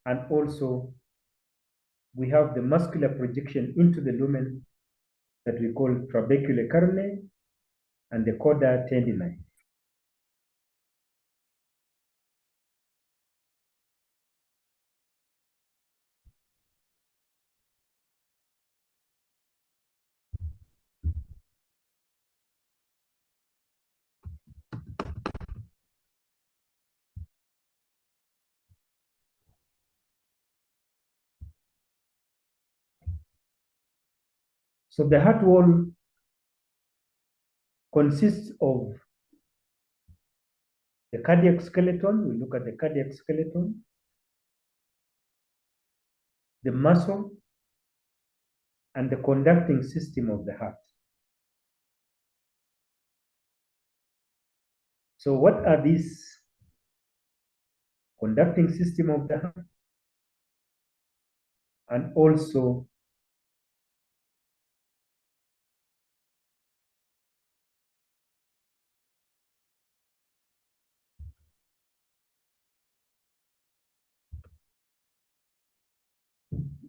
S1: And also, we have the muscular projection into the lumen that we call trabecular carne and the coda tendini. So the heart wall consists of the cardiac skeleton. We look at the cardiac skeleton, the muscle, and the conducting system of the heart. So what are these conducting system of the heart? And also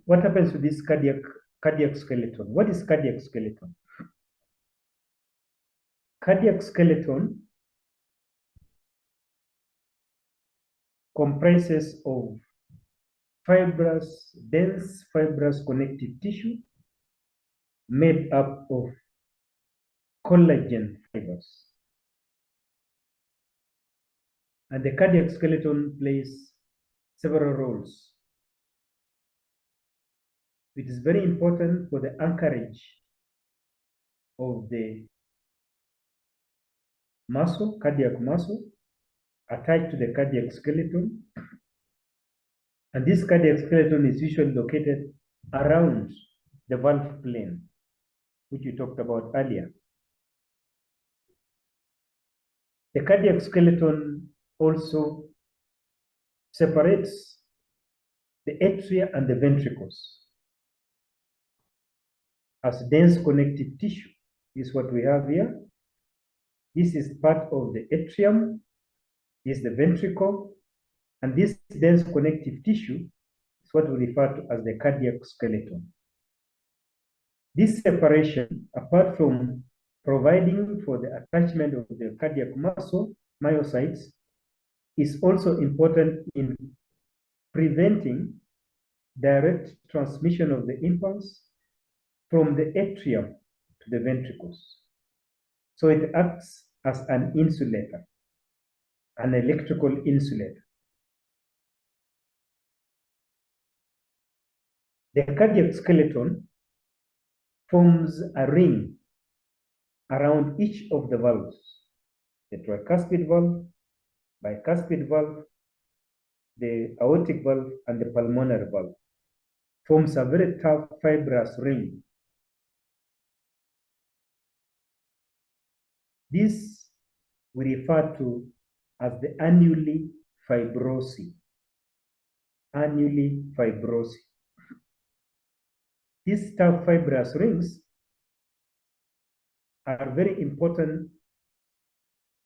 S1: what happens to this cardiac skeleton? What is cardiac skeleton? Cardiac skeleton comprises of dense fibrous connective tissue made up of collagen fibers. And the cardiac skeleton plays several roles. It is very important for the anchorage of the muscle, cardiac muscle, attached to the cardiac skeleton. And this cardiac skeleton is usually located around the valve plane, which we talked about earlier. The cardiac skeleton also separates the atria and the ventricles as dense connective tissue. This is what we have here. This is part of the atrium, this is the ventricle, and this dense connective tissue is what we refer to as the cardiac skeleton. This separation, apart from providing for the attachment of the cardiac muscle, myocytes, is also important in preventing direct transmission of the impulse from the atrium to the ventricles. So it acts as an insulator, an electrical insulator. The cardiac skeleton forms a ring around each of the valves, the tricuspid valve, bicuspid valve, the aortic valve, and the pulmonary valve. Forms a very tough fibrous ring. This we refer to as the annuli fibrosi. Annuli fibrosi. These tough fibrous rings are very important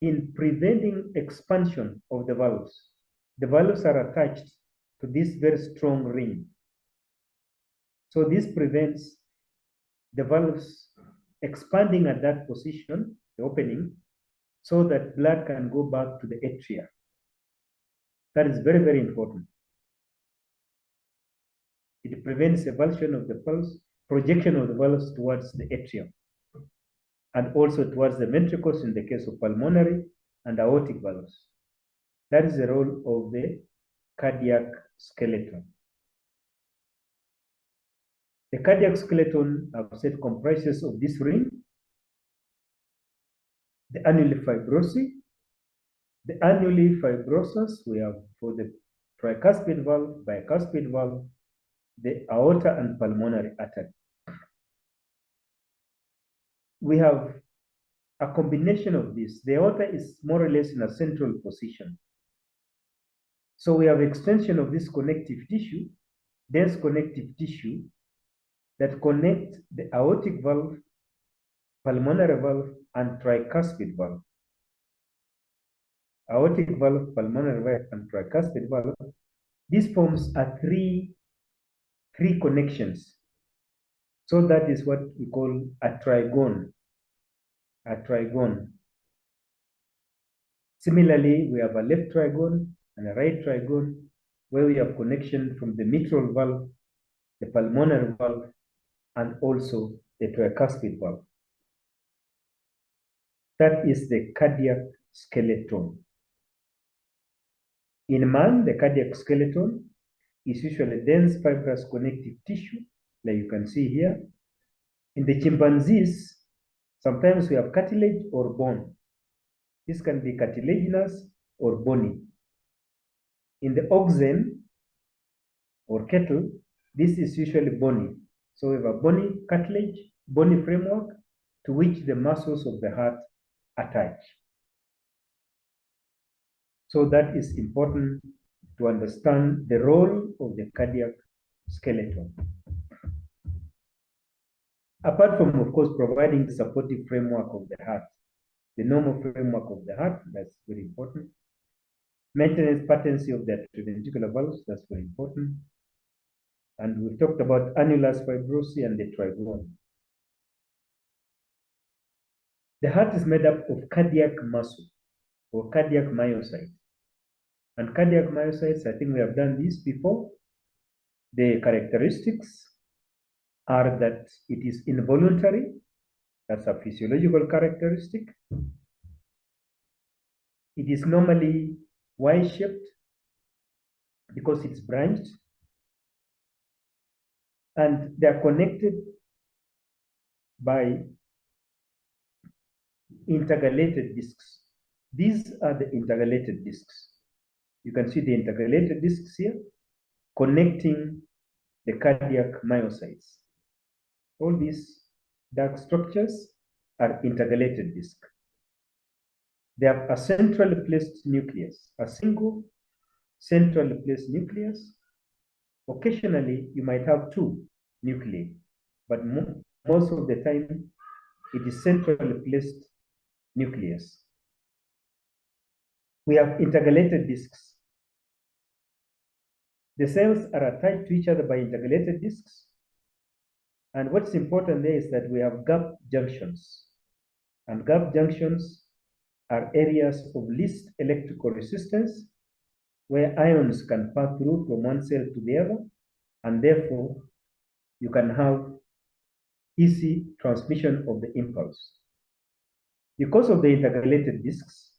S1: in preventing expansion of the valves. The valves are attached to this very strong ring. So this prevents the valves expanding at that position, the opening, so that blood can go back to the atria. That is very, very important. It prevents avulsion of the pulse, projection of the valves towards the atrium, and also towards the ventricles in the case of pulmonary and aortic valves. That is the role of the cardiac skeleton. The cardiac skeleton, I've said, comprises of this ring, the annuli fibrosi. The annuli fibrosus we have for the tricuspid valve, bicuspid valve, the aorta and pulmonary artery. We have a combination of this. The aorta is more or less in a central position. So we have extension of this connective tissue, dense connective tissue, that connect the aortic valve, pulmonary valve, and tricuspid valve. Aortic valve, pulmonary valve, and tricuspid valve. This forms a three connections. So that is what we call a trigone. A trigone. Similarly, we have a left trigone and a right trigone, where we have connection from the mitral valve, the pulmonary valve, and also the tricuspid valve. That is the cardiac skeleton. In man, the cardiac skeleton is usually dense fibrous connective tissue, like you can see here. In the chimpanzees, sometimes we have cartilage or bone. This can be cartilaginous or bony. In the oxen or cattle, this is usually bony. So we have a bony cartilage, bony framework to which the muscles of the heart attach. So that is important to understand the role of the cardiac skeleton. Apart from, of course, providing the supportive framework of the heart, the normal framework of the heart, that's very important. Maintenance patency of the atrioventricular valves, that's very important. And we've talked about annulus fibrosi and the trigone. The heart is made up of cardiac muscle or cardiac myocyte. And cardiac myocytes, I think we have done this before. The characteristics are that it is involuntary. That's a physiological characteristic. It is normally Y-shaped because it's branched. And they are connected by intercalated discs. These are the intercalated discs. You can see the intercalated discs here connecting the cardiac myocytes. All these dark structures are intercalated discs. They have a centrally placed nucleus, a single centrally placed nucleus. Occasionally, you might have two nuclei, but most of the time, it is centrally placed nucleus. We have intercalated discs. The cells are attached to each other by intercalated discs. And what's important there is that we have gap junctions. And gap junctions are areas of least electrical resistance where ions can pass through from one cell to the other, and therefore you can have easy transmission of the impulse. Because of the intercalated discs,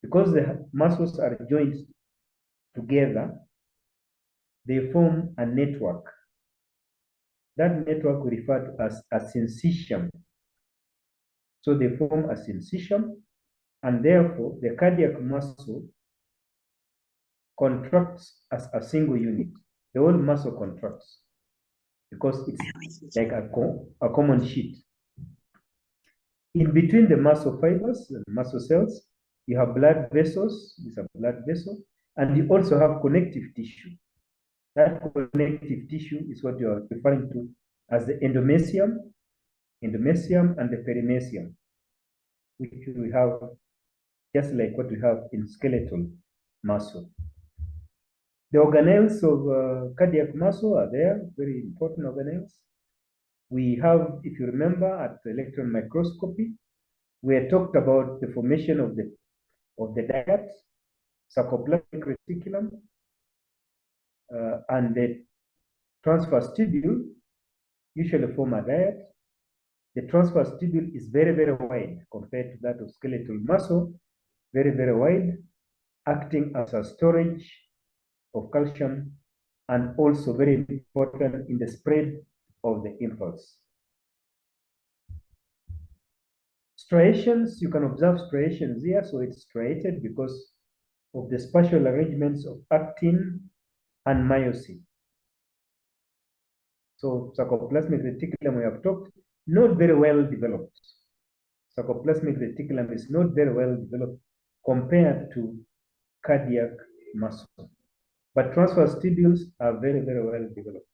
S1: because the muscles are joined together, they form a network. That network we refer to as a syncytium. So they form a syncytium, and therefore the cardiac muscle contracts as a single unit. The whole muscle contracts because it's like a common sheet. In between the muscle fibers and muscle cells, you have blood vessels, these are blood vessels, and you also have connective tissue. That connective tissue is what you are referring to as the endomysium, and the perimysium, which we have just like what we have in skeletal muscle. The organelles of cardiac muscle are there, very important organelles. We have, if you remember, at the electron microscopy, we had talked about the formation of the diet, sarcoplasmic reticulum, and the transverse tubule usually form a diet. The transverse tubule is very, very wide compared to that of skeletal muscle, very, very wide, acting as a storage of calcium and also very important in the spread of the impulse. Striations, you can observe striations here, so it's striated because of the spatial arrangements of actin and myosin. So sarcoplasmic reticulum, we have talked, not very well developed. Sarcoplasmic reticulum is not very well developed compared to cardiac muscle. But transverse tubules are very, very well developed.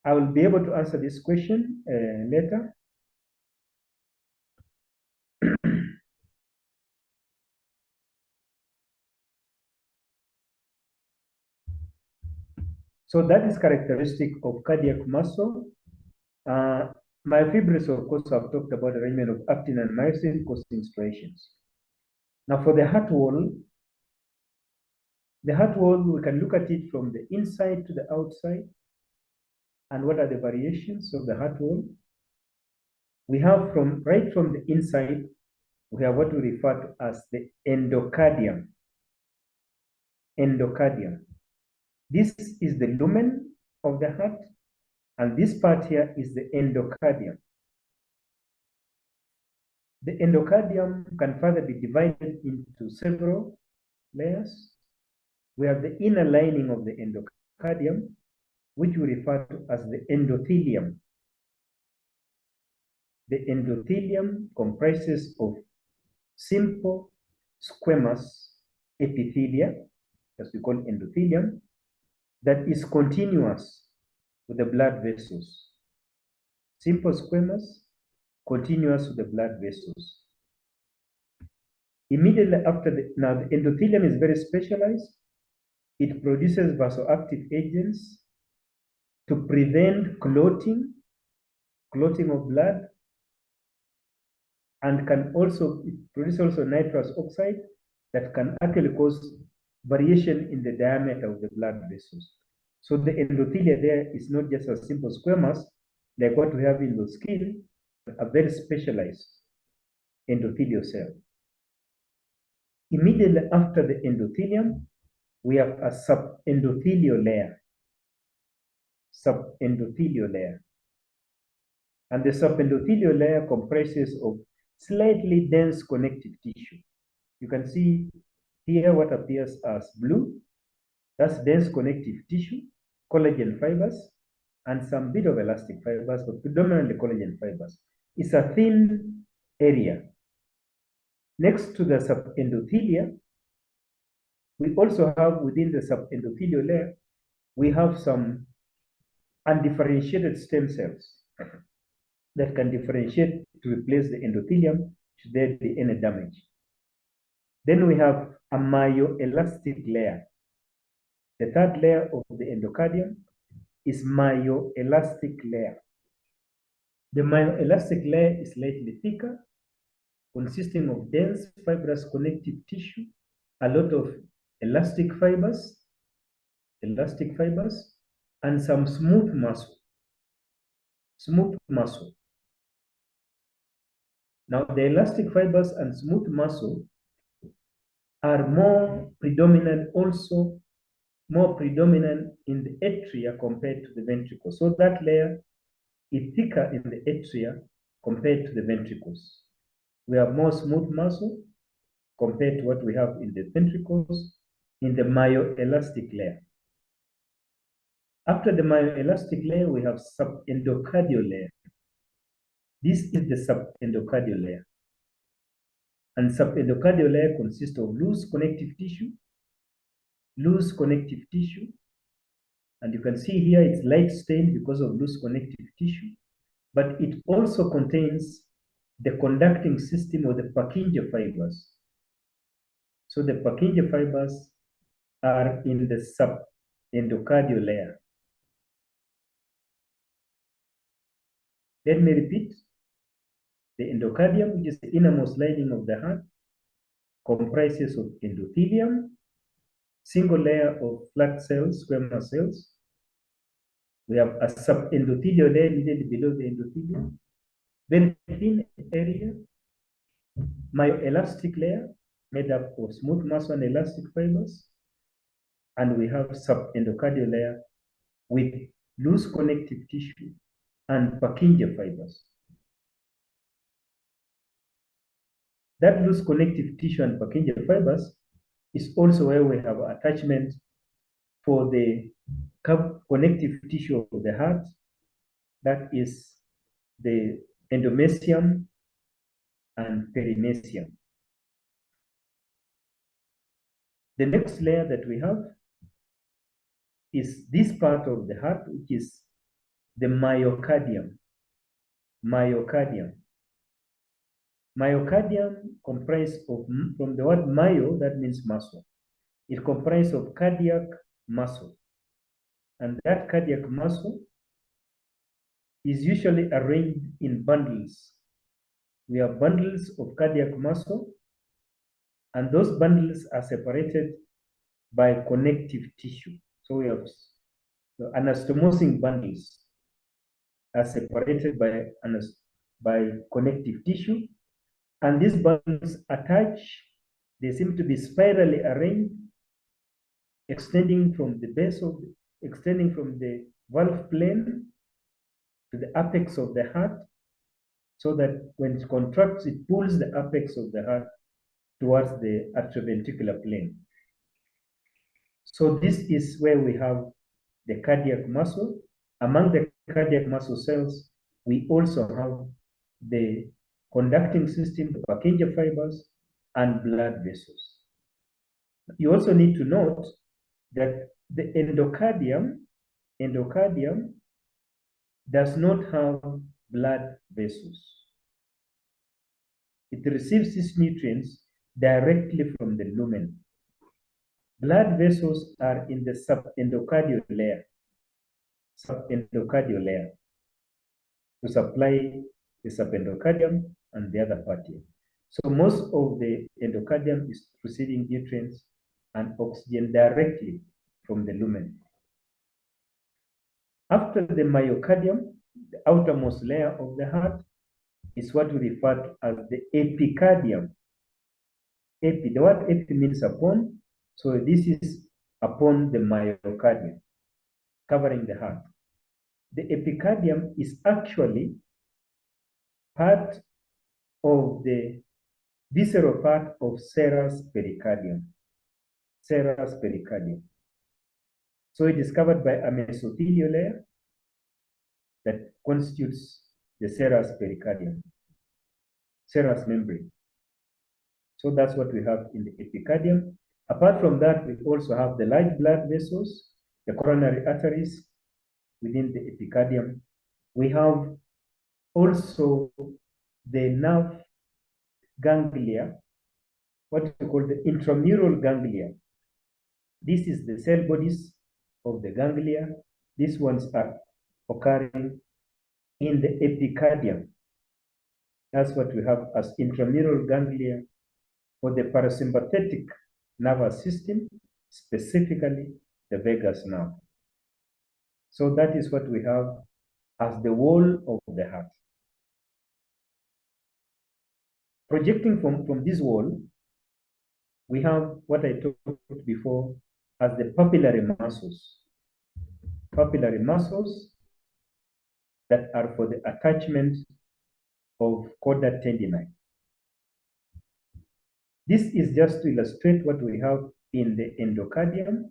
S1: I will be able to answer this question later. So that is characteristic of cardiac muscle. Myofibrils, of course, I've talked about the arrangement of actin and myosin causing striations. Now for the heart wall, we can look at it from the inside to the outside. And what are the variations of the heart wall? We have right from the inside, we have what we refer to as the endocardium. Endocardium. This is the lumen of the heart, and this part here is the endocardium. The endocardium can further be divided into several layers. We have the inner lining of the endocardium, which we refer to as the endothelium. The endothelium comprises of simple squamous epithelia, as we call endothelium, that is continuous with the blood vessels. Simple squamous, continuous with the blood vessels. Immediately after now the endothelium is very specialized. It produces vasoactive agents to prevent clotting of blood, and can also produce also nitrous oxide that can actually cause variation in the diameter of the blood vessels. So the endothelia there is not just a simple squamous like what we have in the skin, but a very specialized endothelial cell. Immediately after the endothelium, we have a subendothelial layer. Subendothelial layer. And the subendothelial layer comprises of slightly dense connective tissue. You can see here what appears as blue. That's dense connective tissue, collagen fibers, and some bit of elastic fibers, but predominantly collagen fibers. It's a thin area. Next to the subendothelia, we also have within the subendothelial layer, we have some undifferentiated stem cells that can differentiate to replace the endothelium should there be any damage. Then we have a myoelastic layer. The third layer of the endocardium is myoelastic layer. The myoelastic layer is slightly thicker, consisting of dense fibrous connective tissue, a lot of elastic fibers, and some smooth muscle. Now, the elastic fibers and smooth muscle are more predominant in the atria compared to the ventricle. So that layer is thicker in the atria compared to the ventricles. We have more smooth muscle compared to what we have in the ventricles in the myoelastic layer. After the myoelastic layer, we have subendocardial layer. This is the subendocardial layer. And subendocardial layer consists of loose connective tissue, and you can see here it's light stained because of loose connective tissue, but it also contains the conducting system of the Purkinje fibers. So the Purkinje fibers are in the subendocardial layer. Let me repeat. The endocardium, which is the innermost lining of the heart, comprises of endothelium, single layer of flat cells, squamous cells. We have a subendothelial layer immediately below the endothelium, very thin area, myoelastic layer made up of smooth muscle and elastic fibers, and we have subendocardial layer with loose connective tissue and Purkinje fibers. That loose connective tissue and Purkinje fibers is also where we have attachment for the connective tissue of the heart, that is the endomysium and perineum. The next layer that we have is this part of the heart, which is the myocardium. Myocardium comprised of, from the word myo, that means muscle. It comprises of cardiac muscle. And that cardiac muscle is usually arranged in bundles. We have bundles of cardiac muscle, and those bundles are separated by connective tissue. So we have anastomosing bundles are separated by connective tissue, and these bundles attach. They seem to be spirally arranged, extending from the valve plane to the apex of the heart, so that when it contracts, it pulls the apex of the heart towards the atrioventricular plane. So this is where we have the cardiac muscle. Among the cardiac muscle cells, we also have the conducting system, the Purkinje fibers, and blood vessels. You also need to note that the endocardium does not have blood vessels. It receives its nutrients directly from the lumen. Blood vessels are in the subendocardial layer, to supply the subendocardium and the other part here. So most of the endocardium is receiving nutrients and oxygen directly from the lumen. After the myocardium, the outermost layer of the heart is what we refer to as the epicardium. The word epi means upon, so this is upon the myocardium, covering the heart. The epicardium is actually part of the visceral part of serous pericardium. Serous pericardium. So it is covered by a mesothelial layer that constitutes the serous pericardium, serous membrane. So that's what we have in the epicardium. Apart from that, we also have the large blood vessels, the coronary arteries within the epicardium. We have also the nerve ganglia, what we call the intramural ganglia. This is the cell bodies of the ganglia. These ones are occurring in the epicardium. That's what we have as intramural ganglia for the parasympathetic nervous system, specifically the vagus nerve. So that is what we have as the wall of the heart. Projecting from this wall, we have what I talked before as the papillary muscles. Papillary muscles that are for the attachment of chordae tendineae. This is just to illustrate what we have in the endocardium,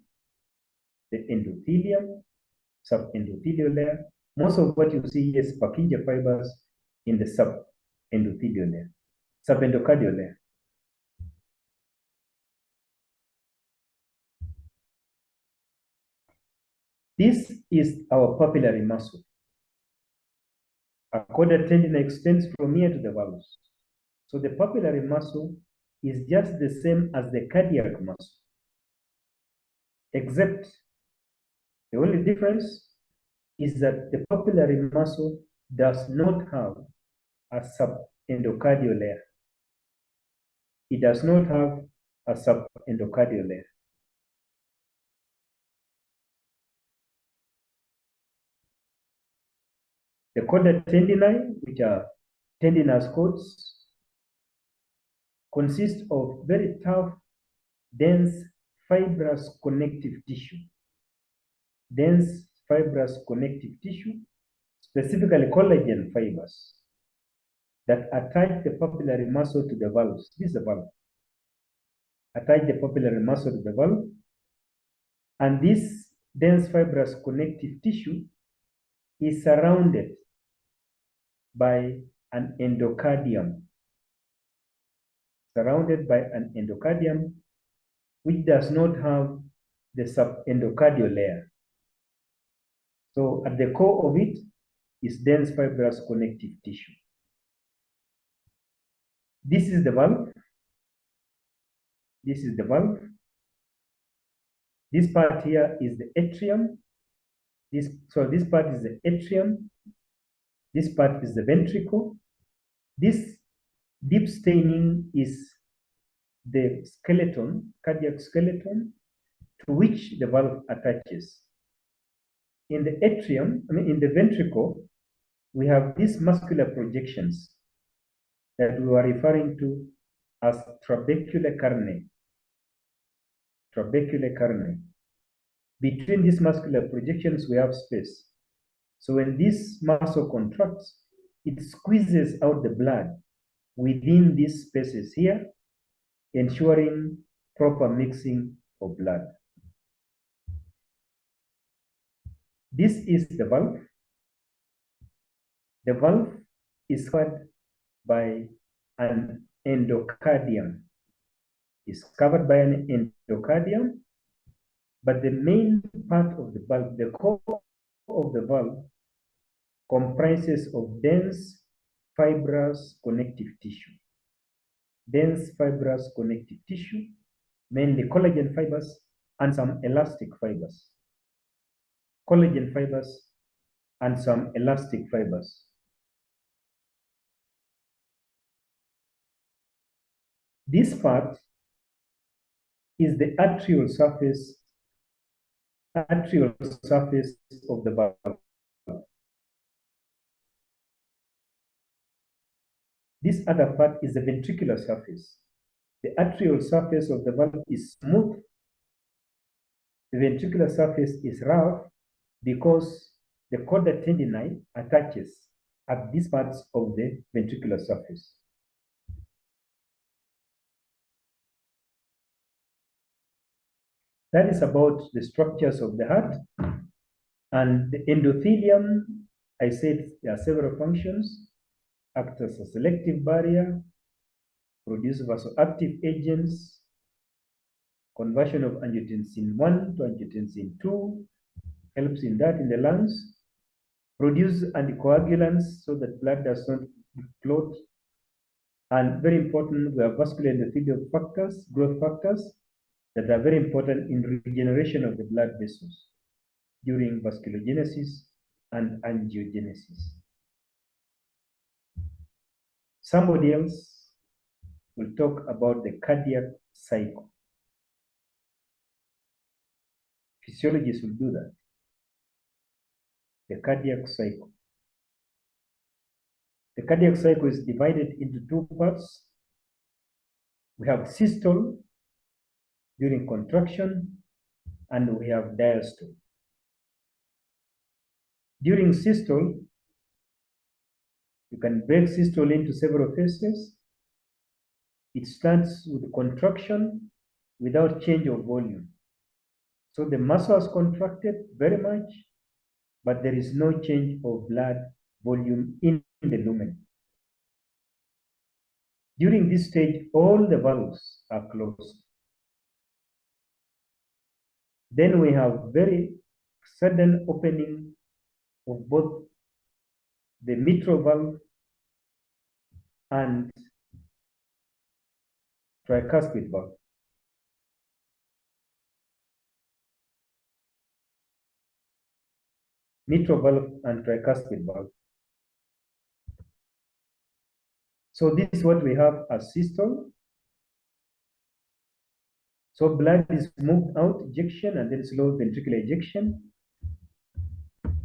S1: the endothelium, subendothelial layer. Most of what you see here is Purkinje fibers in the subendothelial layer, subendocardial layer. This is our papillary muscle. A chordae tendineae extends from here to the valves. So the papillary muscle is just the same as the cardiac muscle, except the only difference is that the papillary muscle does not have a subendocardial layer. It does not have a subendocardial layer. The chordae tendineae, which are tendinous cords, consist of very tough, dense, fibrous connective tissue. Dense, fibrous connective tissue, specifically collagen fibers, that attach the papillary muscle to the valves. This is a valve. Attach the papillary muscle to the valve, and this dense fibrous connective tissue is surrounded by an endocardium. Surrounded by an endocardium, which does not have the subendocardial layer. So at the core of it is dense fibrous connective tissue. This is the valve. This is the valve. This part here is the atrium. This part is the atrium. This part is the ventricle. This deep staining is the skeleton, cardiac skeleton, to which the valve attaches. In the atrium, in the ventricle, we have these muscular projections that we are referring to as trabecular carne. Trabecular carne. Between these muscular projections, we have space. So when this muscle contracts, it squeezes out the blood within these spaces here, ensuring proper mixing of blood. This is the valve. The valve is covered by an endocardium. It's covered by an endocardium, but the main part of the valve, the core of the valve, comprises of dense fibrous connective tissue. Dense fibrous connective tissue, mainly collagen fibers, and some elastic fibers. Collagen fibers and some elastic fibers. This part is the atrial surface of the valve. This other part is the ventricular surface. The atrial surface of the valve is smooth. The ventricular surface is rough because the chorda tendini attaches at these parts of the ventricular surface. That is about the structures of the heart. And the endothelium, I said there are several functions: act as a selective barrier, produce vasoactive agents, conversion of angiotensin 1 to angiotensin 2, helps in that in the lungs, produce anticoagulants so that blood does not clot. And very important, we have vascular endothelial factors, growth factors, that are very important in regeneration of the blood vessels during vasculogenesis and angiogenesis. Somebody else will talk about the cardiac cycle. Physiologists will do that. The cardiac cycle. The cardiac cycle is divided into two parts. We have systole during contraction, and we have diastole. During systole, you can break systole into several phases. It starts with contraction without change of volume. So the muscle is contracted very much, but there is no change of blood volume in the lumen. During this stage, all the valves are closed. Then we have very sudden opening of both the mitral valve and tricuspid valve. Mitral valve and tricuspid valve. So this is what we have as systole. So blood is moved out, ejection, and then slow ventricular ejection.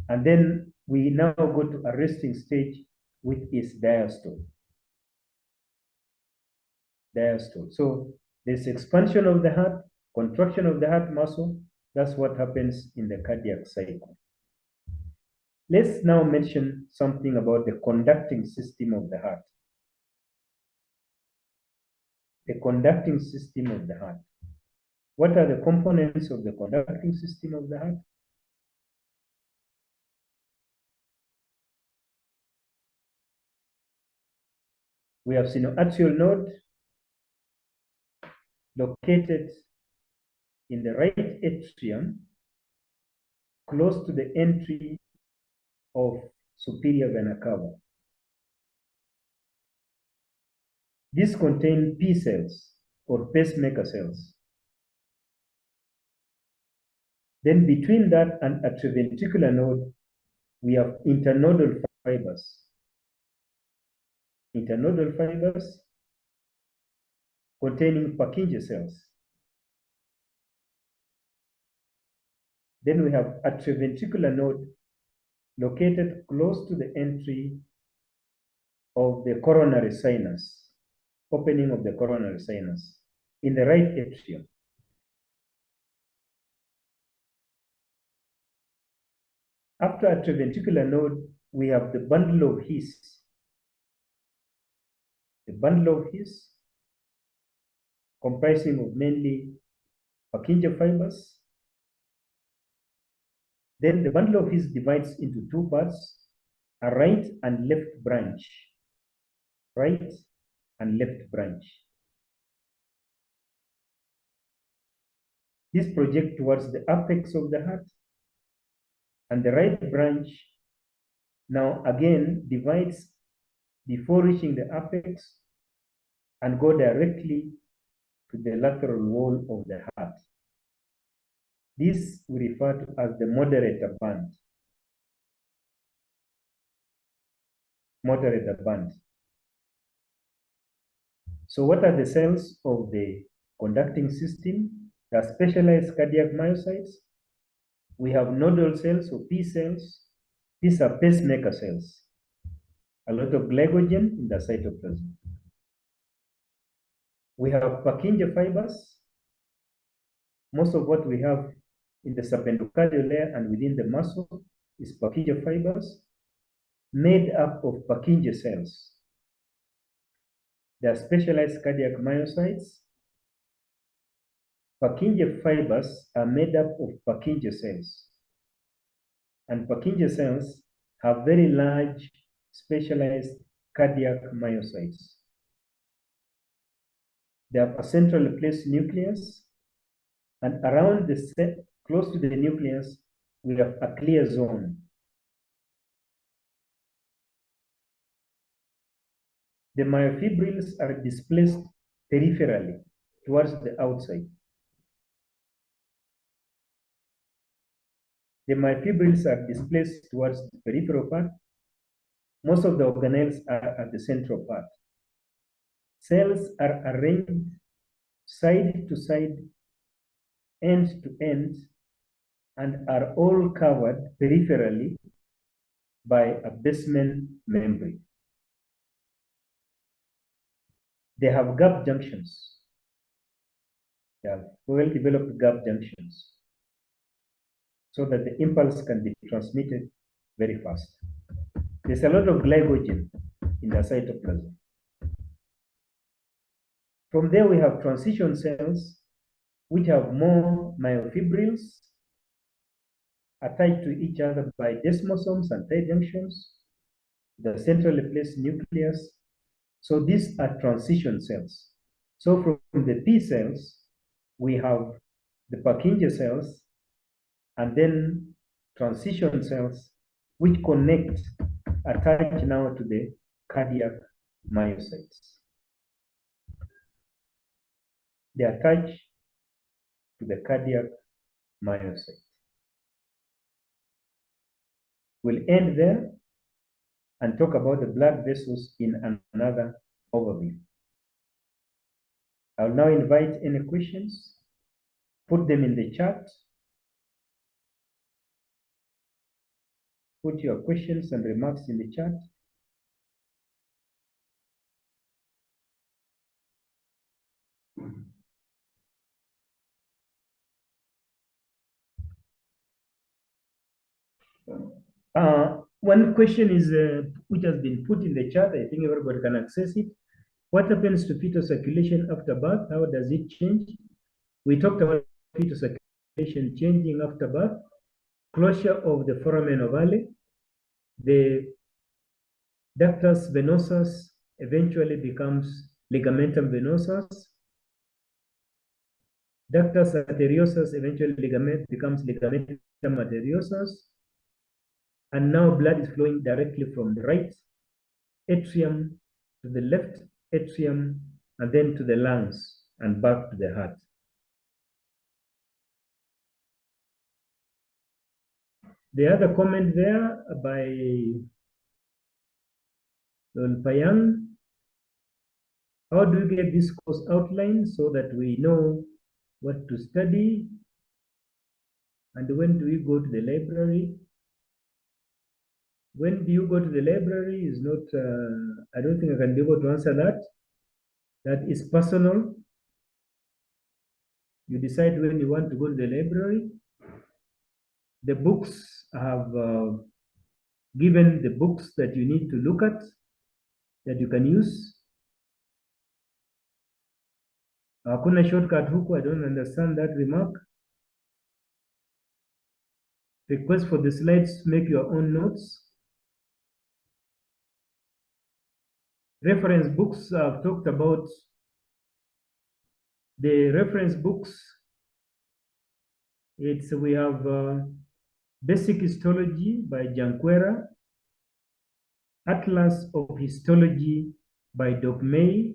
S1: And then we now go to a resting stage, which is diastole. Diastole. So there's expansion of the heart, contraction of the heart muscle. That's what happens in the cardiac cycle. Let's now mention something about the conducting system of the heart. The conducting system of the heart. What are the components of the conducting system of the heart? We have sinoatrial node located in the right atrium, close to the entry of superior vena cava. These contain P cells or pacemaker cells. Then between that and atrioventricular node, we have internodal fibers. Internodal fibers containing Purkinje cells. Then we have atrioventricular node located close to the entry of the coronary sinus, opening of the coronary sinus in the right atrium. After atrioventricular node, we have the bundle of His. The bundle of His, comprising of mainly Purkinje fibers. Then the bundle of His divides into two parts, a right and left branch. Right and left branch. This projects towards the apex of the heart, and the right branch now again divides before reaching the apex and go directly to the lateral wall of the heart. This we refer to as the moderator band. Moderator band. So what are the cells of the conducting system? There are specialized cardiac myocytes. We have nodal cells or P cells. These are pacemaker cells. A lot of glycogen in the cytoplasm. We have Purkinje fibers. Most of what we have in the subendocardial layer and within the muscle is Purkinje fibers made up of Purkinje cells. They are specialized cardiac myocytes. Purkinje fibers are made up of Purkinje cells. And Purkinje cells have very large specialized cardiac myocytes. They have a centrally placed nucleus, and around the set, close to the nucleus, we have a clear zone. The myofibrils are displaced peripherally towards the outside. The myofibrils are displaced towards the peripheral part. Most of the organelles are at the central part. Cells are arranged side to side, end to end, and are all covered peripherally by a basement membrane. They have gap junctions. They have well-developed gap junctions so that the impulse can be transmitted very fast. There's a lot of glycogen in the cytoplasm. From there, we have transition cells, which have more myofibrils attached to each other by desmosomes and tight junctions, the centrally placed nucleus. So these are transition cells. So from the P cells, we have the Purkinje cells, and then transition cells, which connect, attach now to the cardiac myocytes. They attach to the cardiac myocyte. We'll end there and talk about the blood vessels in another overview. I'll now invite any questions. Put them in the chat. Put your questions and remarks in the chat. One question is which has been put in the chat. I think everybody can access it. What happens to fetal circulation after birth? How does it change? We talked about fetal circulation changing after birth. Closure of the foramen ovale. The ductus venosus eventually becomes ligamentum venosus. Ductus arteriosus eventually becomes ligamentum arteriosus. And now blood is flowing directly from the right atrium to the left atrium, and then to the lungs and back to the heart. The other comment there by Don Payang, how do we get this course outline so that we know what to study? And when do we go to the library? When do you go to the library is not, I don't think I can be able to answer that. That is personal. You decide when you want to go to the library. The books have given the books that you need to look at, that you can use. Hakuna shortcut huku, I don't understand that remark. Request for the slides, make your own notes. Reference books, I've talked about the reference books. We have Basic Histology by Janquera, Atlas of Histology by Doc May,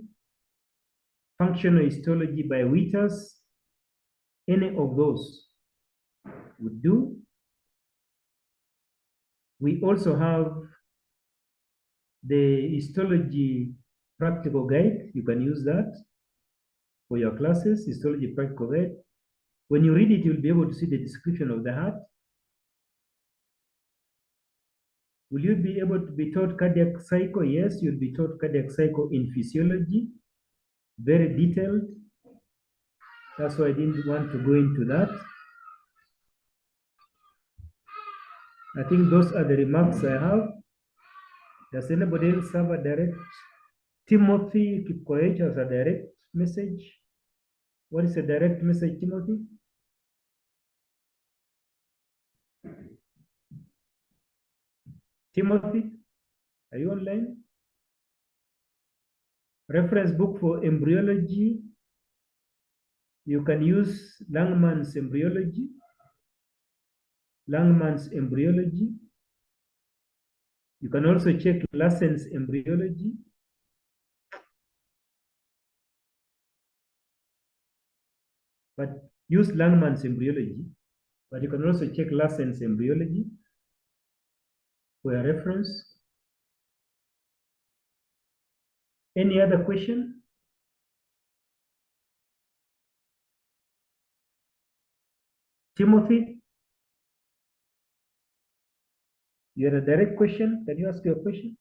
S1: Functional Histology by Witters, any of those. would do. We also have the histology practical guide. You can use that for your classes, histology practical guide. When you read it, you'll be able to see the description of the heart. Will you be able to be taught cardiac cycle? Yes, you'll be taught cardiac cycle in physiology, very detailed. That's why I didn't want to go into that. I think those are the remarks I have. Does anybody else have a direct? Timothy Kipkoech has a direct message. What is a direct message, Timothy? Timothy, are you online? Reference book for embryology. You can use Langman's embryology. Langman's embryology. You can also check Lassen's embryology. But use Langman's embryology. But you can also check Lassen's embryology for a reference. Any other question? Timothy, you had a direct question. Can you ask your question?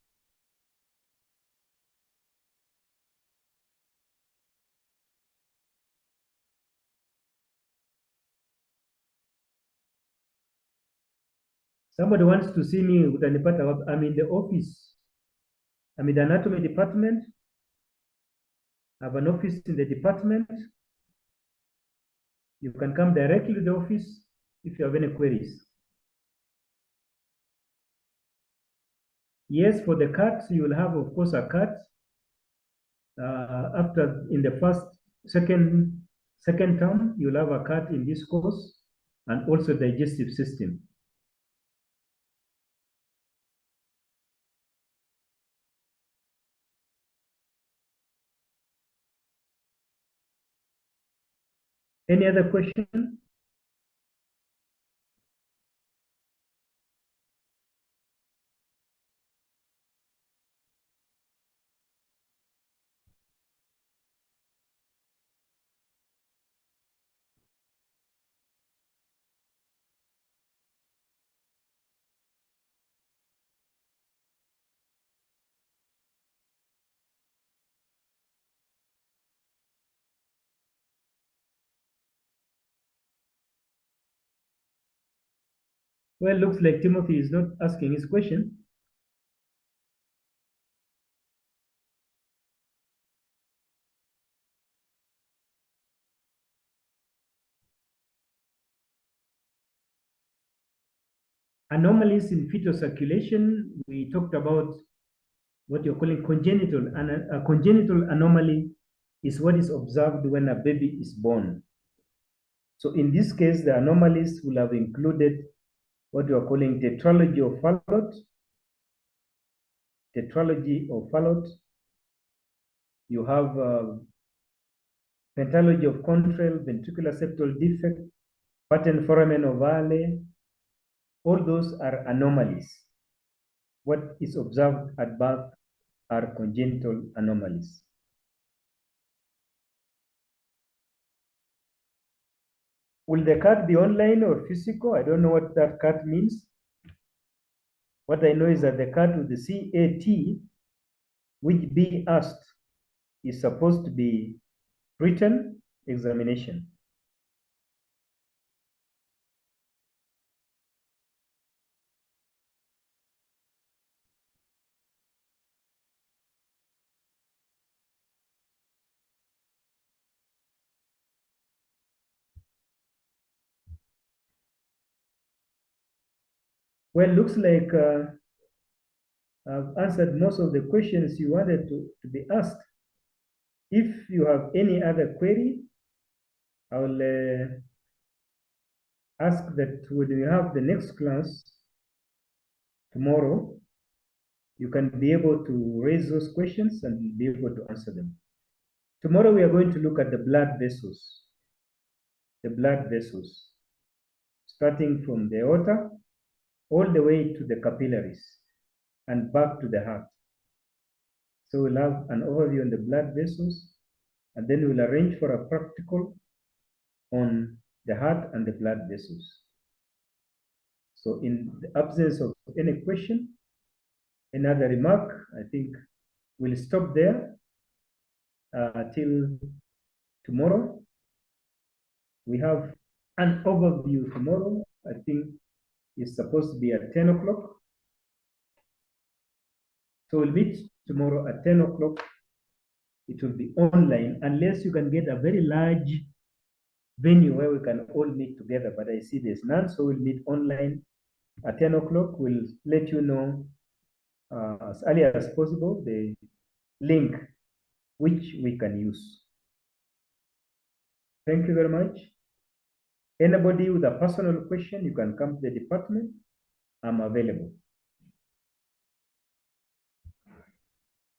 S1: Somebody wants to see me. I'm in the office. I'm in the anatomy department. I have an office in the department. You can come directly to the office if you have any queries. Yes, for the cut, you will have, of course, a cut. After in the second term, you'll have a cut in this course and also digestive system. Any other question? Well, looks like Timothy is not asking his question. Anomalies in fetal circulation, we talked about what you're calling congenital. And a congenital anomaly is what is observed when a baby is born. So in this case, the anomalies will have included what you are calling tetralogy of Fallot, You have pentalogy of contrail, ventricular septal defect, pattern foramen ovale. All those are anomalies. What is observed at birth are congenital anomalies. Will the cut be online or physical? I don't know what that cut means. What I know is that the cut with the CAT, which be asked, is supposed to be written examination. Well, looks like I've answered most of the questions you wanted to be asked. If you have any other query, I will ask that when we have the next class tomorrow, you can be able to raise those questions and be able to answer them. Tomorrow we are going to look at the blood vessels. The blood vessels. starting from the aorta all the way to the capillaries and back to the heart. So we'll have an overview on the blood vessels, and then we'll arrange for a practical on the heart and the blood vessels. So in the absence of any question, another remark, I think we'll stop there till tomorrow. We have an overview tomorrow. I think it's supposed to be at 10 o'clock. So we'll meet tomorrow at 10 o'clock. It will be online unless you can get a very large venue where we can all meet together. But I see there's none, so we'll meet online at 10 o'clock. We'll let you know as early as possible the link which we can use. Thank you very much. Anybody with a personal question, you can come to the department. I'm available.